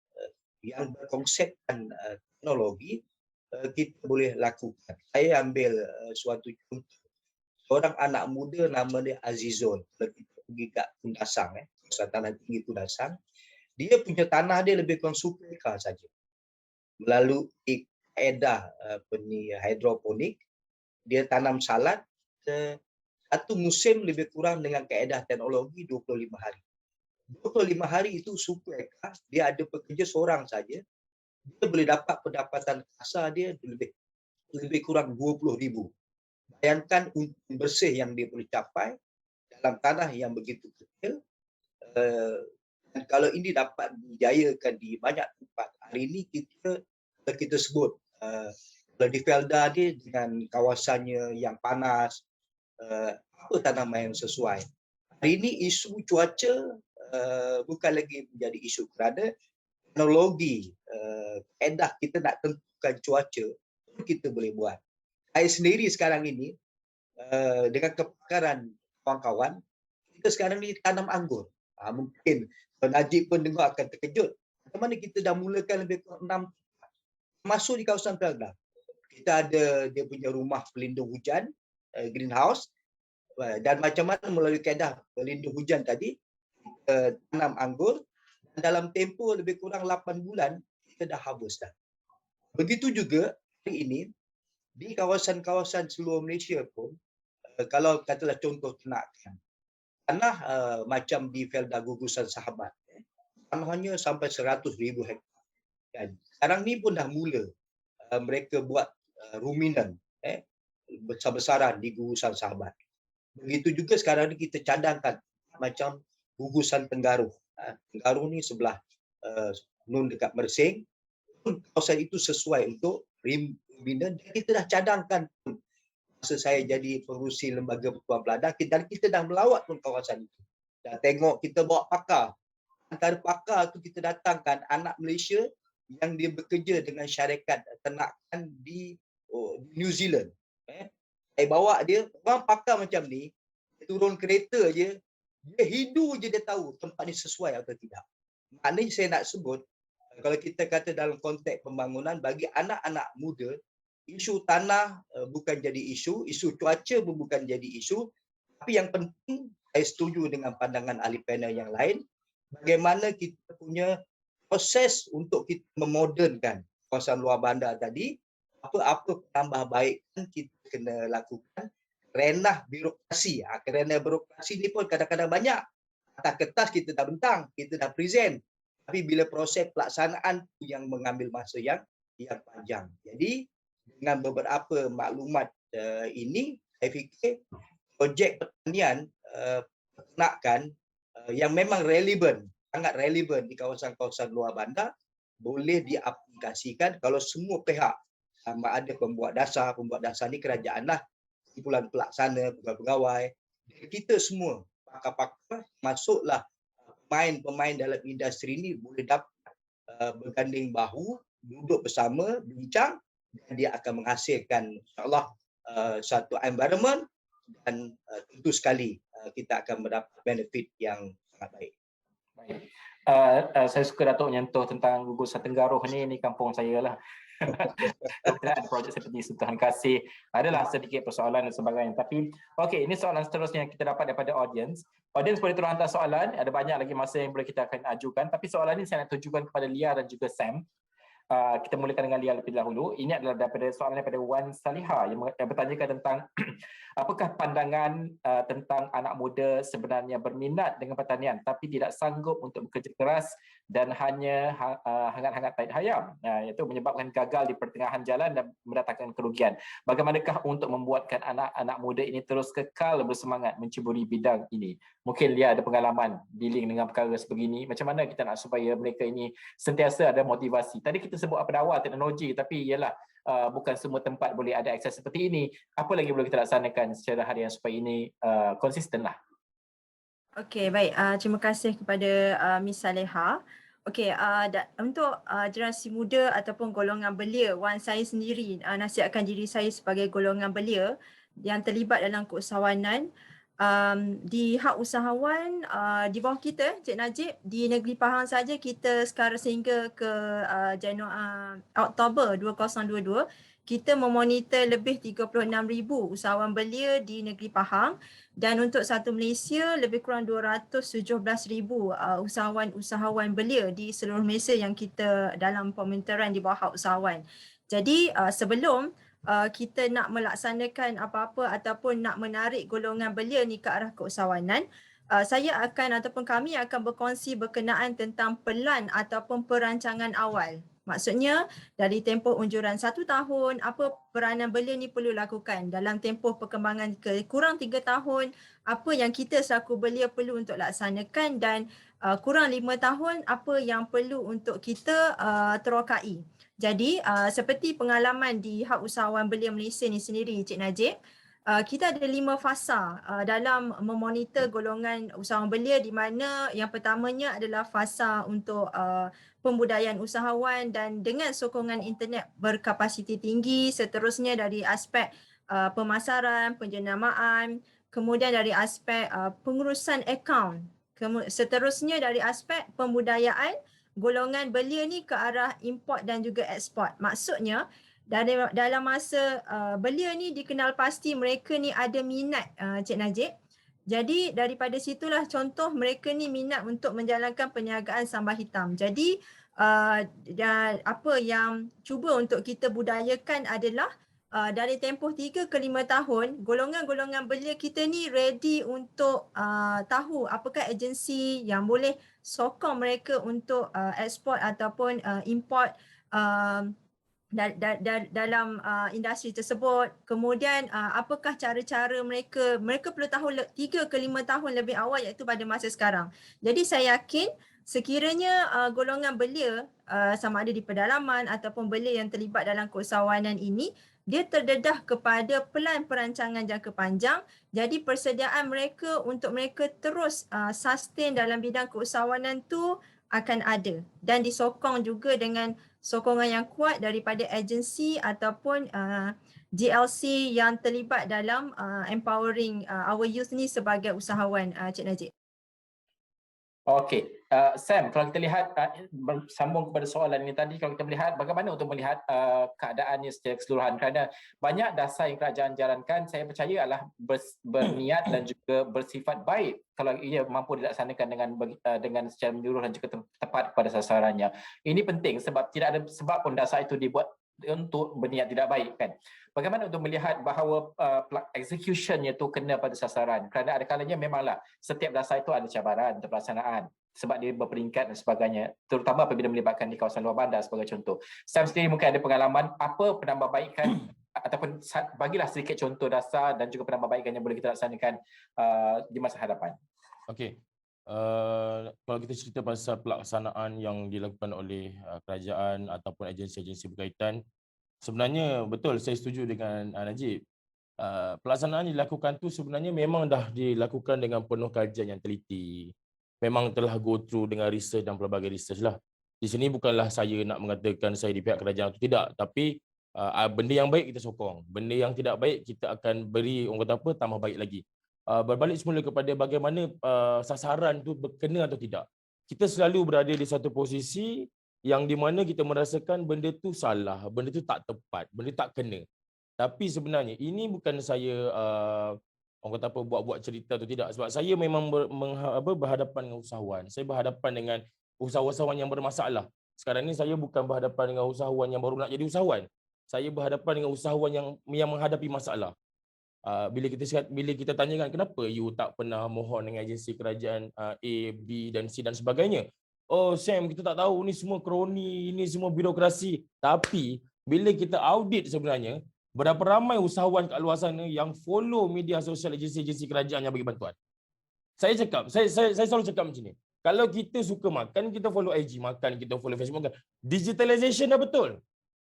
yang berkonsepkan teknologi kita boleh lakukan. Saya ambil suatu contoh. Seorang anak muda nama dia Azizul. Kalau kita pergi kat Kundasang, kawasan tanah tinggi Kundasang, dia punya tanah dia lebih kurang super ekar saja. Melalui kaedah hidroponik, dia tanam salad satu musim lebih kurang dengan kaedah teknologi 25 hari. 25 hari itu super ekar, dia ada pekerja seorang saja, dia boleh dapat pendapatan kasar dia lebih kurang 20,000. Bayangkan untung bersih yang dia boleh capai dalam tanah yang begitu kecil. Dan kalau ini dapat dijayakan di banyak tempat, hari ini kita sebut kalau di Felda dia dengan kawasannya yang panas, apa tanaman yang sesuai. Hari ini isu cuaca bukan lagi menjadi isu kerana teknologi kaedah kita nak tentukan cuaca kita boleh buat. Saya sendiri sekarang ini dengan kepakaran kawan-kawan, kita sekarang ni tanam anggur. Mungkin Najib pun dengar akan terkejut. Macam mana kita dah mulakan lebih kurang 6 masuk di kawasan Felda. Kita ada dia punya rumah pelindung hujan, greenhouse, dan macam mana melalui kaedah pelindung hujan tadi, kita tanam anggur, dan dalam tempoh lebih kurang 8 bulan, kita dah harvest dah. Begitu juga hari ini, di kawasan-kawasan seluruh Malaysia pun, kalau katalah contoh ternakan, tanah macam di Felda Gugusan Sahabat, tanahnya sampai 100,000 hektar. Dan sekarang ni pun dah mula mereka buat ruminan besar-besaran di Gugusan Sahabat. Begitu juga sekarang ni kita cadangkan macam Gugusan Tenggaruh. Tenggaruh ni sebelah Nun dekat Mersing. Kawasan itu sesuai untuk ruminan. Kita dah cadangkan pun. Masa saya jadi pengurusi Lembaga Pertuan Peladang, kita dah melawat pun kawasan itu. Dah tengok, kita bawa pakar. Antara pakar tu kita datangkan anak Malaysia yang dia bekerja dengan syarikat ternakan di New Zealand. Saya bawa dia, orang pakar macam ni, dia turun kereta je, dia hidu je dia tahu tempat ni sesuai atau tidak. Maknanya saya nak sebut, kalau kita kata dalam konteks pembangunan, bagi anak-anak muda, isu tanah bukan jadi isu cuaca pun bukan jadi isu, tapi yang penting saya setuju dengan pandangan ahli panel yang lain, bagaimana kita punya proses untuk kita memodernkan kawasan luar bandar tadi, apa-apa penambahbaikan kita kena lakukan, ranah birokrasi. Kerana birokrasi ni pun kadang-kadang banyak. Atas kertas kita dah bentang, kita dah present, tapi bila proses pelaksanaan yang mengambil masa yang panjang. Jadi dengan beberapa maklumat ini, saya fikir projek pertanian peternakan yang memang relevan, sangat relevan di kawasan-kawasan luar bandar boleh diaplikasikan kalau semua pihak, sama ada pembuat dasar ni kerajaan lah, kumpulan pelaksana, pegawai-pegawai, kita semua pakar-pakar masuklah pemain-pemain dalam industri ini boleh dapat berganding bahu, duduk bersama, bincang, dan dia akan menghasilkan insyaAllah satu environment dan tentu sekali kita akan mendapat benefit yang sangat baik. Baik. Saya suka Datuk menyentuh tentang Gugusan Tenggaruh ni kampung saya lah. Ada projek seperti itu, Tuhan kasih. Adalah sedikit persoalan dan sebagainya. Tapi okey, ini soalan seterusnya yang kita dapat daripada audience. Audience boleh terus hantar soalan. Ada banyak lagi masa yang boleh kita akan ajukan. Tapi soalan ini saya nak tujukan kepada Lia dan juga Sam. kita mulakan dengan Lia lebih dahulu. Ini adalah daripada soalan daripada Wan Saliha yang bertanyakan tentang apakah pandangan tentang anak muda sebenarnya berminat dengan pertanian tapi tidak sanggup untuk bekerja keras dan hanya hangat-hangat tahi hayam, iaitu menyebabkan gagal di pertengahan jalan dan mendatangkan kerugian. Bagaimanakah untuk membuatkan anak-anak muda ini terus kekal bersemangat mencuburi bidang ini? Mungkin Lia ada pengalaman dealing dengan perkara sebegini. Macam mana kita nak supaya mereka ini sentiasa ada motivasi? Tadi kita sebut apa awal teknologi, tapi ialah bukan semua tempat boleh ada akses seperti ini. Apa lagi boleh kita laksanakan secara harian supaya ini konsisten lah? Okey, baik. Terima kasih kepada Miss Saleha. Okey, untuk generasi muda ataupun golongan belia, saya sendiri nasihatkan diri saya sebagai golongan belia yang terlibat dalam keusahawanan. Di hak usahawan di bawah kita, Cik Najib, di Negeri Pahang saja kita sekarang sehingga ke Oktober 2022, kita memonitor lebih 36,000 usahawan belia di Negeri Pahang, dan untuk satu Malaysia lebih kurang 217,000 usahawan-usahawan belia di seluruh Malaysia yang kita dalam pemonitoran di bawah hak usahawan. Jadi sebelum kita nak melaksanakan apa-apa ataupun nak menarik golongan belia ni ke arah keusahawanan, saya akan ataupun kami akan berkongsi berkenaan tentang pelan ataupun perancangan awal. Maksudnya dari tempoh unjuran 1 tahun, apa peranan belia ni perlu lakukan dalam tempoh perkembangan ke kurang 3 tahun, apa yang kita selaku belia perlu untuk laksanakan, dan kurang 5 tahun apa yang perlu untuk kita terokai. Jadi seperti pengalaman di Hak Usahawan Belia Malaysia ni sendiri, Cik Najib, kita ada 5 fasa dalam memonitor golongan usahawan belia, di mana yang pertamanya adalah fasa untuk pembudayaan usahawan dan dengan sokongan internet berkapasiti tinggi, seterusnya dari aspek pemasaran, penjenamaan, kemudian dari aspek pengurusan akaun, seterusnya dari aspek pembudayaan golongan belia ni ke arah import dan juga ekspor. Maksudnya dalam masa belia ni dikenal pasti mereka ni ada minat, Cik Najib. Jadi daripada situlah contoh mereka ni minat untuk menjalankan perniagaan sambal hitam. Jadi apa yang cuba untuk kita budayakan adalah dari tempoh 3 ke 5 tahun, golongan-golongan belia kita ni ready untuk tahu apakah agensi yang boleh sokong mereka untuk ekspor ataupun import dalam industri tersebut. Kemudian apakah cara-cara mereka perlu tahu 3 ke 5 tahun lebih awal, iaitu pada masa sekarang. Jadi saya yakin sekiranya golongan belia sama ada di pedalaman ataupun belia yang terlibat dalam keusahawanan ini, dia terdedah kepada pelan perancangan jangka panjang. Jadi persediaan mereka untuk mereka terus sustain dalam bidang keusahawanan tu akan ada, dan disokong juga dengan sokongan yang kuat daripada agensi ataupun GLC yang terlibat dalam empowering our youth ni sebagai usahawan, Cik Najib. Okey, Sam, kalau kita lihat bersambung kepada soalan ini tadi, kalau kita melihat bagaimana untuk melihat keadaannya secara keseluruhan, kerana banyak dasar yang kerajaan jalankan, saya percaya adalah berniat dan juga bersifat baik kalau ia mampu dilaksanakan dengan secara menyeluruh dan juga tepat kepada sasarannya. Ini penting sebab tidak ada sebab pun dasar itu dibuat untuk berniat tidak baik, kan. Bagaimana untuk melihat bahawa executionnya tu kena pada sasaran, kerana ada kalanya memanglah setiap dasar itu ada cabaran untuk pelaksanaan sebab dia berperingkat dan sebagainya, terutama apabila melibatkan di kawasan luar bandar sebagai contoh. Sam sendiri mungkin ada pengalaman apa penambahbaikan ataupun bagilah sedikit contoh dasar dan juga penambahbaikan yang boleh kita laksanakan di masa hadapan. Okey. Kalau kita cerita pasal pelaksanaan yang dilakukan oleh kerajaan ataupun agensi-agensi berkaitan, sebenarnya betul, saya setuju dengan Najib. Pelaksanaan dilakukan tu sebenarnya memang dah dilakukan dengan penuh kajian yang teliti. Memang telah go through dengan research dan pelbagai research lah. Di sini bukanlah saya nak mengatakan saya di pihak kerajaan atau tidak, tapi benda yang baik kita sokong. Benda yang tidak baik kita akan beri, orang kata apa, tambah baik lagi. Berbalik semula kepada bagaimana sasaran tu berkena atau tidak. Kita selalu berada di satu posisi yang di mana kita merasakan benda tu salah, benda tu tak tepat, benda tak kena. Tapi sebenarnya ini bukan saya orang kata apa, buat-buat cerita atau tidak, sebab saya memang berhadapan dengan usahawan. Saya berhadapan dengan usahawan yang bermasalah. sekarang ni saya bukan berhadapan dengan usahawan yang baru nak jadi usahawan. Saya berhadapan dengan usahawan yang menghadapi masalah. Bila kita tanyakan kenapa you tak pernah mohon dengan agensi kerajaan A, B dan C dan sebagainya. Oh Sam, kita tak tahu ni semua kroni, ini semua birokrasi. Tapi bila kita audit sebenarnya, berapa ramai usahawan kat luar sana yang follow media sosial agensi-agensi kerajaan yang bagi bantuan. Saya selalu cakap macam ni. Kalau kita suka makan, kita follow IG makan, kita follow Facebook makan. Digitalization dah betul.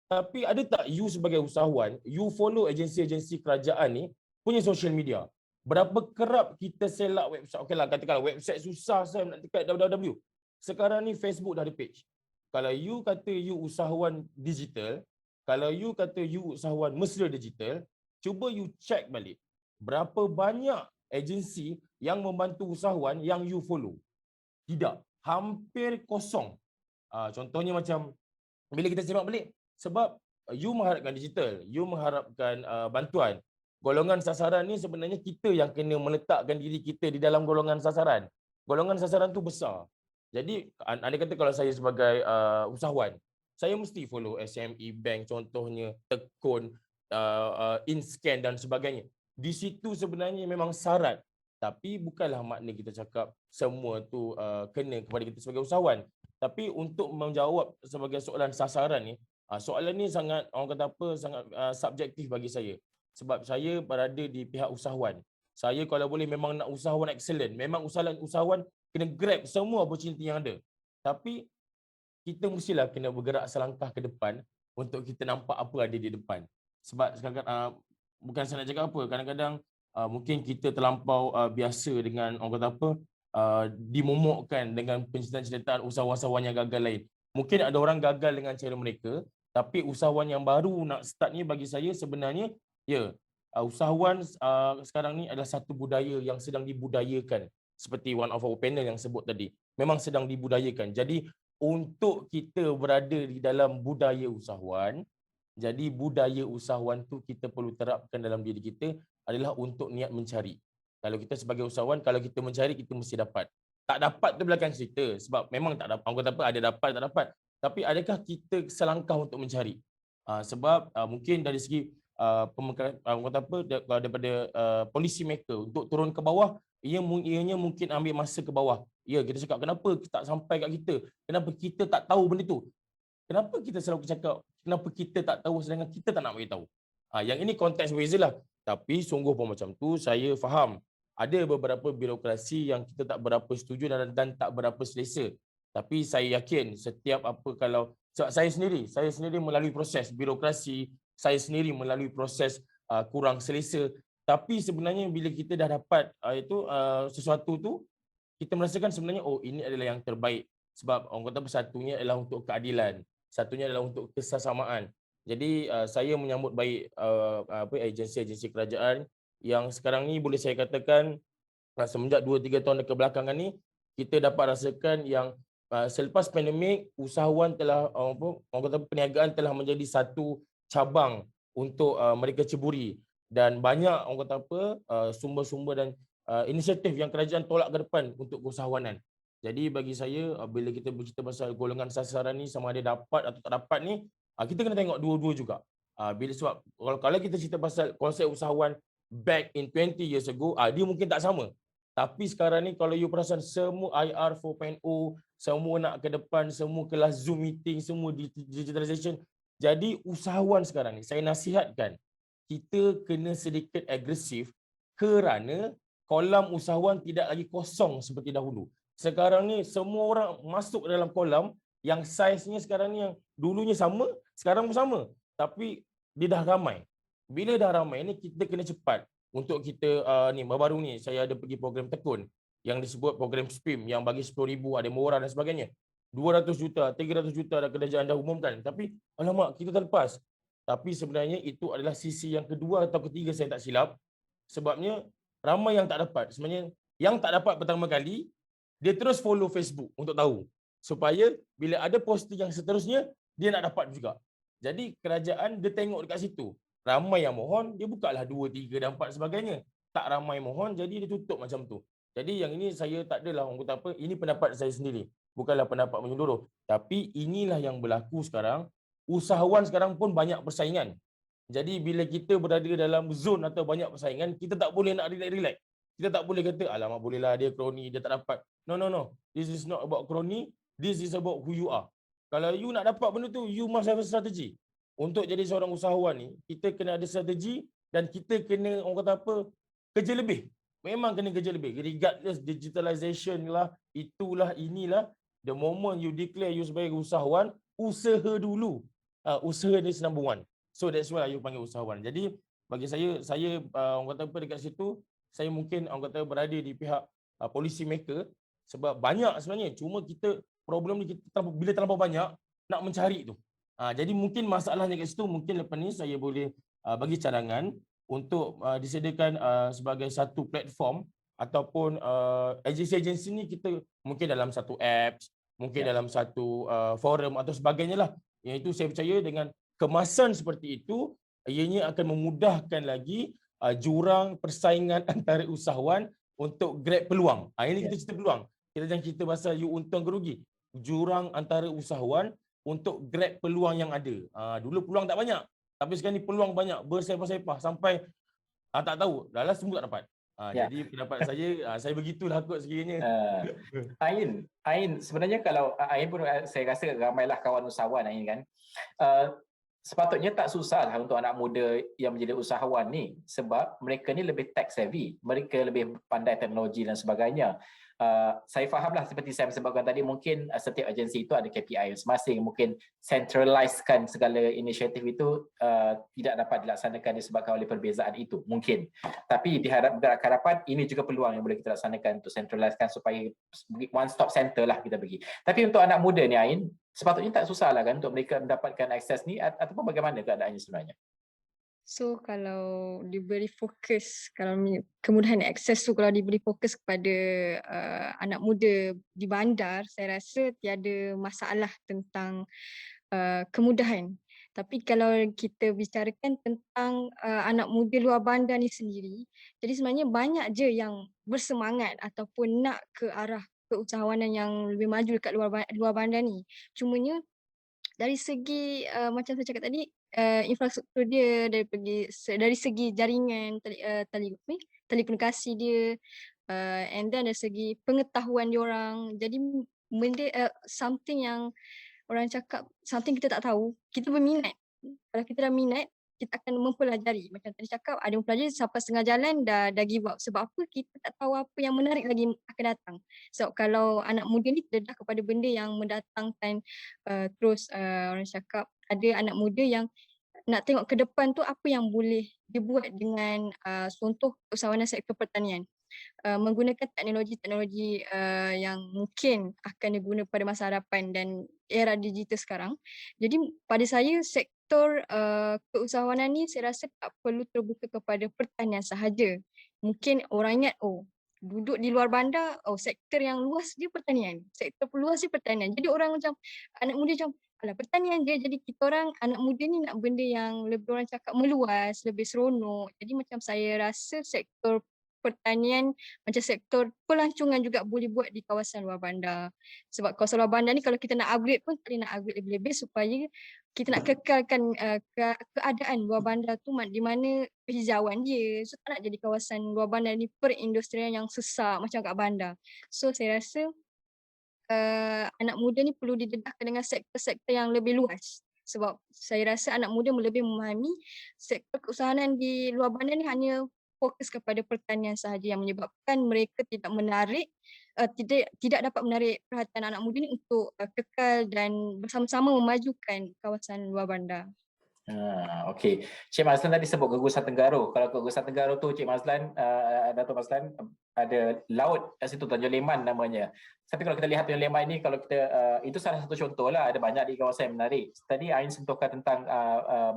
Tapi ada tak you sebagai usahawan, you follow agensi-agensi kerajaan ni punya social media? Berapa kerap kita selak website? Okeylah, katakanlah website susah saya nak dekat www. Sekarang ni Facebook dah ada page. Kalau you kata you usahawan digital, kalau you kata you usahawan mesra digital, cuba you check balik. Berapa banyak agensi yang membantu usahawan yang you follow? Tidak. Hampir kosong. Contohnya macam bila kita semak balik, sebab you mengharapkan digital, you mengharapkan bantuan. Golongan sasaran ni sebenarnya kita yang kena meletakkan diri kita di dalam golongan sasaran. Golongan sasaran tu besar. Jadi anda kata kalau saya sebagai usahawan, saya mesti follow SME Bank contohnya, Tekun, InScan dan sebagainya. Di situ sebenarnya memang syarat. Tapi bukanlah makna kita cakap semua tu kena kepada kita sebagai usahawan. Tapi untuk menjawab sebagai soalan sasaran ni, soalan ni sangat, orang kata apa, sangat subjektif bagi saya. Sebab saya berada di pihak usahawan. Saya kalau boleh memang nak usahawan excellent. Memang usahawan kena grab semua opportunity yang ada. Tapi kita mestilah kena bergerak selangkah ke depan untuk kita nampak apa ada di depan. Sebab sekarang bukan saya nak cakap apa, kadang-kadang mungkin kita terlampau biasa dengan orang kata apa, dimomokkan dengan penceritaan usahawan-usahawan yang gagal lain. Mungkin ada orang gagal dengan cara mereka, tapi usahawan yang baru nak start ni bagi saya sebenarnya usahawan sekarang ni adalah satu budaya yang sedang dibudayakan. Seperti one of our panel yang sebut tadi, memang sedang dibudayakan. Jadi untuk kita berada di dalam budaya usahawan, jadi budaya usahawan tu kita perlu terapkan dalam diri kita adalah untuk niat mencari. Kalau kita sebagai usahawan, kalau kita mencari, kita mesti dapat. Tak dapat tu belakang cerita, sebab memang tak dapat. Orang kata apa, ada dapat, tak dapat. Tapi adakah kita selangkah untuk mencari? Sebab mungkin dari segi orang kata apa, daripada policy maker untuk turun ke bawah, ianya mungkin ambil masa ke bawah. Ya, kita cakap kenapa tak sampai kat kita? Kenapa kita tak tahu benda tu? Kenapa kita selalu cakap kenapa kita tak tahu sedangkan kita tak nak beritahu? Yang ini konteks bezalah. Tapi sungguh pun macam tu, saya faham. Ada beberapa birokrasi yang kita tak berapa setuju dan tak berapa selesa. Tapi saya yakin setiap apa kalau saya sendiri melalui proses birokrasi, saya sendiri melalui proses kurang selesa. Tapi sebenarnya bila kita dah dapat sesuatu tu, kita merasakan sebenarnya ini adalah yang terbaik. Sebab orang kata satunya adalah untuk keadilan, satunya adalah untuk kesesamaan. Jadi saya menyambut baik agensi-agensi kerajaan yang sekarang ni boleh saya katakan semenjak 2-3 tahun kebelakangan ni kita dapat rasakan yang selepas pandemik usahawan telah orang kata perniagaan telah menjadi satu cabang untuk mereka ceburi, dan banyak orang kata apa sumber-sumber dan inisiatif yang kerajaan tolak ke depan untuk keusahawanan. Jadi bagi saya bila kita bercerita pasal golongan sasaran ni sama ada dapat atau tak dapat ni, kita kena tengok dua-dua juga. Bila sebab kalau kita cerita pasal konsep usahawan back in 20 years ago, dia mungkin tak sama. Tapi sekarang ni kalau you perasan semua IR 4.0, semua nak ke depan, semua kelas Zoom meeting, semua digitalization. Jadi usahawan sekarang ni saya nasihatkan kita kena sedikit agresif kerana kolam usahawan tidak lagi kosong seperti dahulu. Sekarang ni semua orang masuk dalam kolam yang saiznya sekarang ni yang dulunya sama, sekarang pun sama. Tapi dia dah ramai. Bila dah ramai ni kita kena cepat. Untuk kita ni baru ni saya ada pergi program Tekun yang disebut program SPIM yang bagi 10,000 ada murah dan sebagainya. 200 juta, 300 juta dah kerajaan dah umumkan. Tapi alamak kita terlepas. Tapi sebenarnya itu adalah sisi yang kedua atau ketiga saya tak silap. Sebabnya ramai yang tak dapat. Sebenarnya yang tak dapat pertama kali dia terus follow Facebook untuk tahu. Supaya bila ada posting yang seterusnya dia nak dapat juga. Jadi kerajaan dia tengok dekat situ. Ramai yang mohon, dia bukalah 2, 3 dan 4 sebagainya. Tak ramai mohon, jadi dia tutup macam tu. Jadi yang ini saya tak adalah orang kata apa, ini pendapat saya sendiri. bukanlah pendapat menyeluruh. Tapi inilah yang berlaku sekarang. Usahawan sekarang pun banyak persaingan. Jadi bila kita berada dalam zon atau banyak persaingan, kita tak boleh nak relax-relax. Kita tak boleh kata, alamak bolehlah dia kroni, dia tak dapat. No. This is not about kroni. This is about who you are. Kalau you nak dapat benda tu, you must have a strategy. Untuk jadi seorang usahawan ni, kita kena ada strategi dan kita kena, orang kata apa, kerja lebih. Memang kena kerja lebih. Regardless digitalization lah, itulah, inilah. The moment you declare you sebagai usahawan, usaha dulu. Usaha is number one. So that's why you panggil usahawan. Jadi bagi saya orang kata apa dekat situ, saya mungkin orang kata berada di pihak policy maker sebab banyak sebenarnya. Cuma kita problem ni kita bila terlampau banyak nak mencari tu. Jadi mungkin masalahnya kat situ, mungkin lepas ni saya boleh bagi cadangan untuk disediakan sebagai satu platform ataupun agensi-agensi ni kita mungkin dalam satu apps, mungkin dalam satu forum atau sebagainya lah. Yang itu saya percaya dengan kemasan seperti itu, ianya akan memudahkan lagi jurang persaingan antara usahawan untuk grab peluang. Ini kita cerita peluang. Kita jangan cerita pasal you untung ke rugi. Jurang antara usahawan untuk grab peluang yang ada. Dulu peluang tak banyak. Tapi sekarang ni peluang banyak. Bersepah-sepah sampai tak tahu. Dah lah semua tak dapat. Jadi pendapat saya begitulah kot sekiranya. Ain, sebenarnya kalau Ain pun saya rasa ramailah kawan usahawan Ain kan. Sepatutnya tak susah lah untuk anak muda yang menjadi usahawan ni sebab mereka ni lebih tech savvy, mereka lebih pandai teknologi dan sebagainya. Saya fahamlah seperti saya sebutkan tadi, mungkin setiap agensi itu ada KPI masing-masing, mungkin centralizekan segala inisiatif itu tidak dapat dilaksanakan disebabkan oleh perbezaan itu, mungkin. Tapi berharap harapan ini juga peluang yang boleh kita laksanakan untuk centralizekan supaya one stop center lah kita pergi. Tapi untuk anak muda ni Ain, sepatutnya tak susah lah kan untuk mereka mendapatkan akses ni ataupun bagaimana keadaannya sebenarnya? So kalau diberi fokus, kalau kemudahan akses tu kalau diberi fokus kepada anak muda di bandar, saya rasa tiada masalah tentang kemudahan. Tapi kalau kita bicarakan tentang anak muda luar bandar ni sendiri, jadi sebenarnya banyak je yang bersemangat ataupun nak ke arah keusahawanan yang lebih maju dekat luar bandar ni. Cumanya dari segi macam saya cakap tadi, infrastruktur dia dari segi jaringan telekomunikasi dia, and then dari segi pengetahuan diorang. Jadi benda something yang orang cakap something kita tak tahu, kita berminat. Kalau kita dah minat, kita akan mempelajari. Macam tadi cakap, ada mempelajari sampai setengah jalan dah give up. Sebab apa? Kita tak tahu apa yang menarik lagi akan datang. So kalau anak muda ni terdedah kepada benda yang mendatangkan terus orang cakap, ada anak muda yang nak tengok ke depan tu apa yang boleh dibuat dengan contoh usahawanan sektor pertanian. Menggunakan teknologi-teknologi yang mungkin akan diguna pada masa hadapan dan era digital sekarang. Jadi pada saya sektor keusahawanan ni saya rasa tak perlu terbuka kepada pertanian sahaja. Mungkin orang ingat duduk di luar bandar, sektor yang luas dia pertanian. Sektor luas dia pertanian. Jadi orang macam anak muda macam alah pertanian je. Jadi kita orang anak muda ni nak benda yang lebih orang cakap meluas, lebih seronok. Jadi macam saya rasa sektor pertanian macam sektor pelancongan juga boleh buat di kawasan luar bandar. Sebab kawasan luar bandar ni kalau kita nak upgrade pun tak boleh nak upgrade lebih-lebih supaya kita nak kekalkan keadaan luar bandar tu di mana hijauan dia. So tak nak jadi kawasan luar bandar ni perindustrian yang sesak macam kat bandar. So saya rasa anak muda ni perlu didedahkan dengan sektor-sektor yang lebih luas. Sebab saya rasa anak muda lebih memahami sektor keusahawanan di luar bandar ni hanya fokus kepada pertanian sahaja yang menyebabkan mereka tidak menarik, tidak dapat menarik perhatian anak muda ni untuk kekal dan bersama-sama memajukan kawasan luar bandar. Okey. Cik Mazlan tadi sebut Gugusan Tenggaro. Kalau Gugusan Tenggaro tu Cik Mazlan, Dato' Mazlan ada laut kat situ, Tanjung Leman namanya. Tapi kalau kita lihat Tanjung Leman ini, kalau kita itu salah satu contoh lah, ada banyak di kawasan yang menarik. Tadi Ain sentuhkan tentang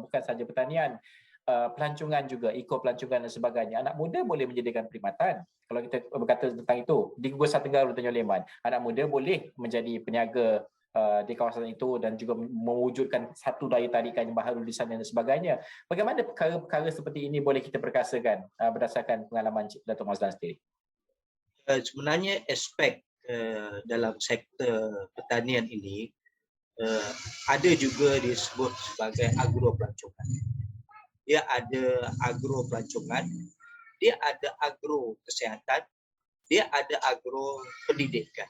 bukan saja pertanian, pelancongan juga, pelancongan dan sebagainya. Anak muda boleh menjadikan perkhidmatan. Kalau kita berkata tentang itu, di Gugusan Tenggaro Tanjung Leman, anak muda boleh menjadi peniaga di kawasan itu dan juga mewujudkan satu daya tarikan yang baru di sana dan sebagainya. Bagaimana perkara-perkara seperti ini boleh kita perkasakan berdasarkan pengalaman Dato' Mazlan sendiri? Sebenarnya aspek dalam sektor pertanian ini ada juga disebut sebagai agro pelancongan. Dia ada agro pelancongan, dia ada agro kesihatan, dia ada agro pendidikan.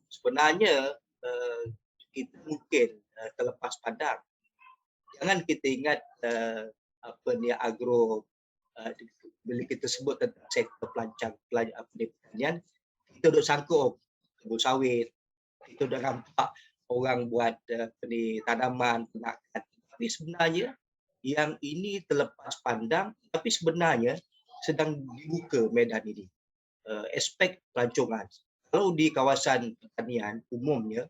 Sebenarnya kita mungkin terlepas pandang. Jangan kita ingat apa ni agro bila kita sebut tentang sektor pertanian, kita duk sangkut kebun sawit, kita dah nampak orang buat tanaman, penakan. Tapi sebenarnya yang ini terlepas pandang, tapi sebenarnya sedang dibuka medan ini. Aspek pelancongan. Kalau di kawasan pertanian umumnya,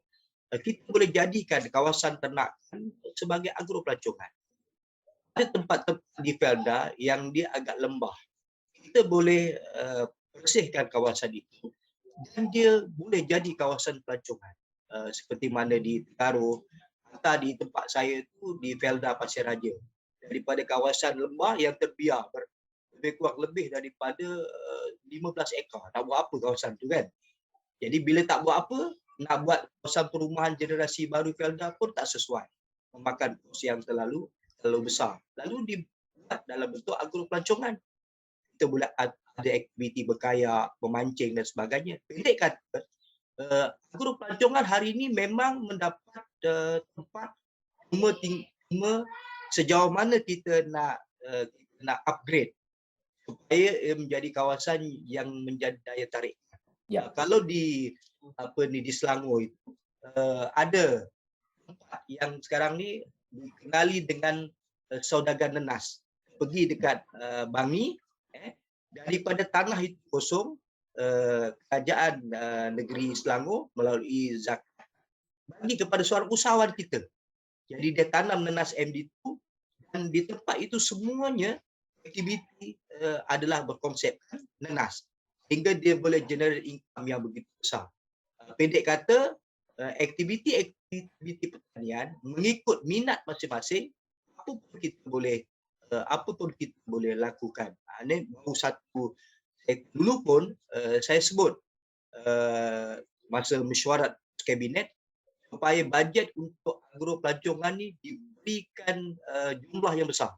kita boleh jadikan kawasan ternakan sebagai agro pelancongan. Ada tempat-tempat di Felda yang dia agak lembah. Kita boleh bersihkan kawasan itu dan dia boleh jadi kawasan pelancongan. Seperti mana di Tegaru, atau di tempat saya tu di Felda Pasir Raja. Daripada kawasan lembah yang terbiar lebih kurang lebih daripada 15 ekar. Nak buat apa kawasan tu kan? Jadi bila tak buat apa, nak buat kawasan perumahan generasi baru Felda pun tak sesuai. Memakan kos yang terlalu besar. Lalu dibuat dalam bentuk agro pelancongan. Kita boleh ada aktiviti berkayak, memancing dan sebagainya. Pendek kata, agro pelancongan hari ini memang mendapat tempat cuma sejauh mana kita nak upgrade supaya menjadi kawasan yang menjadi daya tarik. Ya. Kalau di Selangor itu ada tempat yang sekarang ni dikenali dengan saudagar nenas. Pergi dekat Bangi, daripada tanah itu kosong, kerajaan negeri Selangor melalui zakat bagi kepada seorang usahawan kita. Jadi dia tanam nenas MD2 dan di tempat itu semuanya aktiviti adalah berkonsepkan nenas sehingga dia boleh generate income yang begitu besar. Pendek kata, aktiviti pertanian mengikut minat masing-masing, apa pun kita boleh lakukan. Ini baru satu. Dulu pun saya sebut masa mesyuarat kabinet supaya bajet untuk agro pelancongan ni diberikan jumlah yang besar.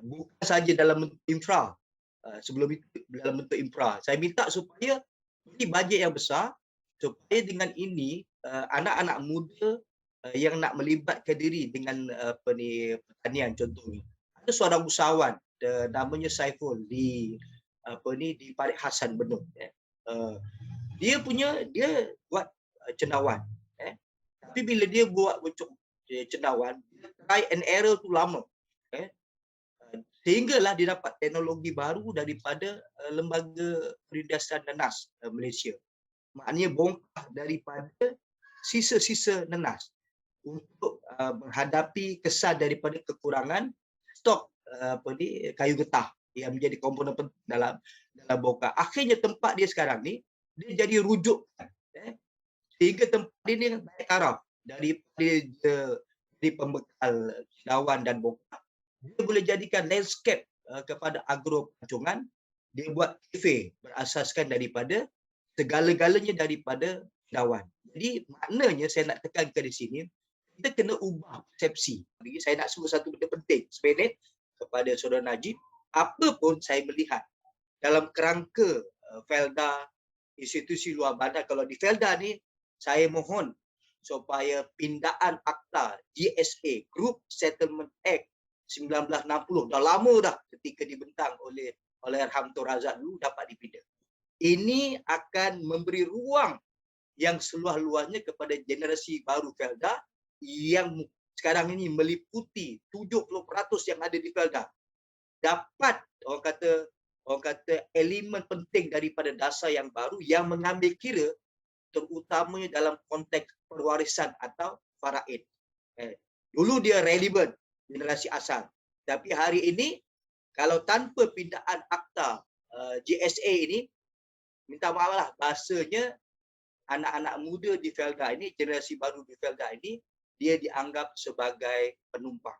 Bukan saja dalam bentuk infra. Sebelum itu dalam bentuk infra. Saya minta supaya beri bajet yang besar supaya dengan ini anak-anak muda yang nak melibatkan diri dengan pertanian contohnya. Ada seorang usahawan namanya Saiful di Parik Hasan Benut. Dia buat cendawan. Tapi bila dia buat cendawan, try and error tu lama. Sehinggalah dia dapat teknologi baru daripada Lembaga Perindustrian Nenas Malaysia. Maknanya bongkar daripada sisa-sisa nenas untuk menghadapi kesan daripada kekurangan stok kayu getah yang menjadi komponen penting dalam bongkar. Akhirnya tempat dia sekarang ni dia jadi rujukan. Sehingga tempat ini naik taraf daripada pembekal cendawan dan bongkar. Dia boleh jadikan landscape kepada agro pelancongan. Dia buat kafe berasaskan daripada segala-galanya daripada cendawan. Jadi maknanya saya nak tekankan di sini, kita kena ubah persepsi. Jadi saya nak sebut satu benda penting sebenarnya kepada Saudara Najib. Apa pun saya melihat dalam kerangka Felda, institusi luar bandar, kalau di Felda ni, saya mohon supaya pindaan akta GSA, Group Settlement Act 1960, dah lama dah ketika dibentang oleh Arham Tun Razak dulu dapat dipindah. Ini akan memberi ruang yang seluas-luasnya kepada generasi baru Felda yang sekarang ini meliputi 70% yang ada di Felda. Dapat orang kata elemen penting daripada dasar yang baru yang mengambil kira terutamanya dalam konteks perwarisan atau faraid. Dulu dia relevan generasi asal. Tapi hari ini kalau tanpa pindaan akta GSA ini, minta maaf lah bahasanya anak-anak muda di Felda ini, generasi baru di Felda ini, dia dianggap sebagai penumpang.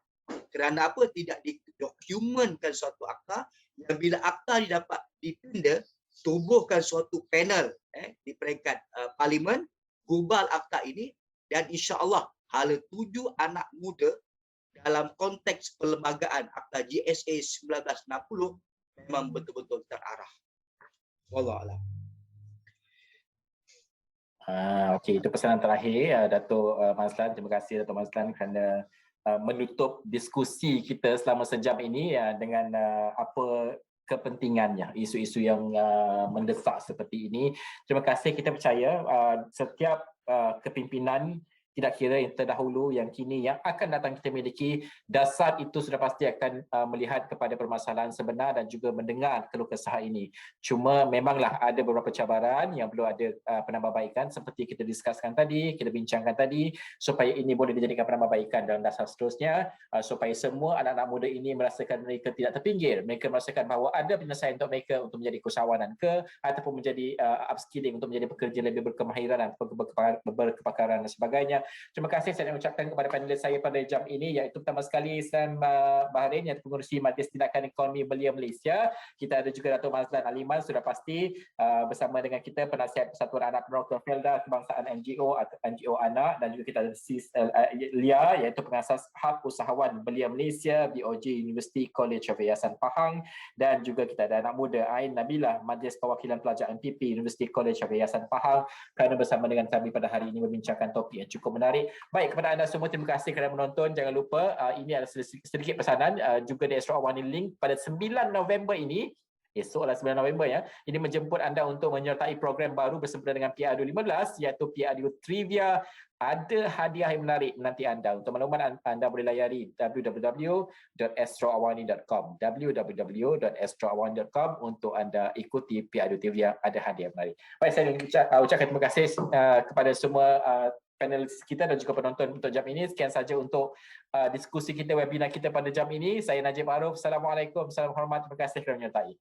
Kerana apa? Tidak didokumenkan suatu akta yang bila akta didapat dipinda, tubuhkan suatu panel di peringkat parlimen, gubal akta ini, dan insya-Allah hala 7 anak muda dalam konteks perlembagaan akta GSA 1960 memang betul-betul terarah. Wallahu a'lam. Okey, itu pesanan terakhir Dato' Mazlan. Terima kasih Dato' Mazlan kerana menutup diskusi kita selama sejam ini dengan apa kepentingannya, isu-isu yang mendesak seperti ini. Terima kasih, kita percaya setiap kepimpinan tidak kira yang terdahulu, yang kini, yang akan datang kita miliki, dasar itu sudah pasti akan melihat kepada permasalahan sebenar dan juga mendengar keluh kesah ini. Cuma memanglah ada beberapa cabaran yang perlu ada penambahbaikan seperti kita diskuskan tadi, kita bincangkan tadi, supaya ini boleh dijadikan penambahbaikan dalam dasar seterusnya, supaya semua anak-anak muda ini merasakan mereka tidak terpinggir, mereka merasakan bahawa ada penyelesaian untuk mereka untuk menjadi usahawanan ataupun menjadi upskilling untuk menjadi pekerja lebih berkemahiran, berkepakaran dan sebagainya. Terima kasih saya nak ucapkan kepada panelis saya pada jam ini, iaitu pertama sekali Islam Bahrain, yang pengurusi Majlis Tindakan Ekonomi Belia Malaysia. Kita ada juga Dato' Mazlan Aliman sudah pasti bersama dengan kita, penasihat Persatuan Anak Penrokok Felda Kebangsaan NGO atau NGO Anak, dan juga kita ada Sis Lia, iaitu pengasas Hub Usahawan Belia Malaysia BOG University College of Yayasan Pahang, dan juga kita ada anak muda Ain Nabilah, Majlis Perwakilan Pelajar MPP University College of Yayasan Pahang, kerana bersama dengan kami pada hari ini membincangkan topik yang cukup menarik. Baik, kepada anda semua terima kasih kerana menonton. Jangan lupa ini adalah sedikit pesanan juga di Astro Awani Link pada 9 November ini. Esoklah 9 November ya. Ini menjemput anda untuk menyertai program baru bersempena dengan PRU 15, iaitu PRU Trivia. Ada hadiah yang menarik menanti anda. Untuk makluman anda boleh layari www.astroawani.com www.astroawani.com untuk anda ikuti PRU Trivia. Ada hadiah yang menarik. Baik, saya ucapkan terima kasih kepada semua panelis kita dan juga penonton untuk jam ini. Sekian saja untuk diskusi kita, webinar kita pada jam ini. Saya Najib Arif. Assalamualaikum. Salam hormat. Terima kasih kerana menyertai.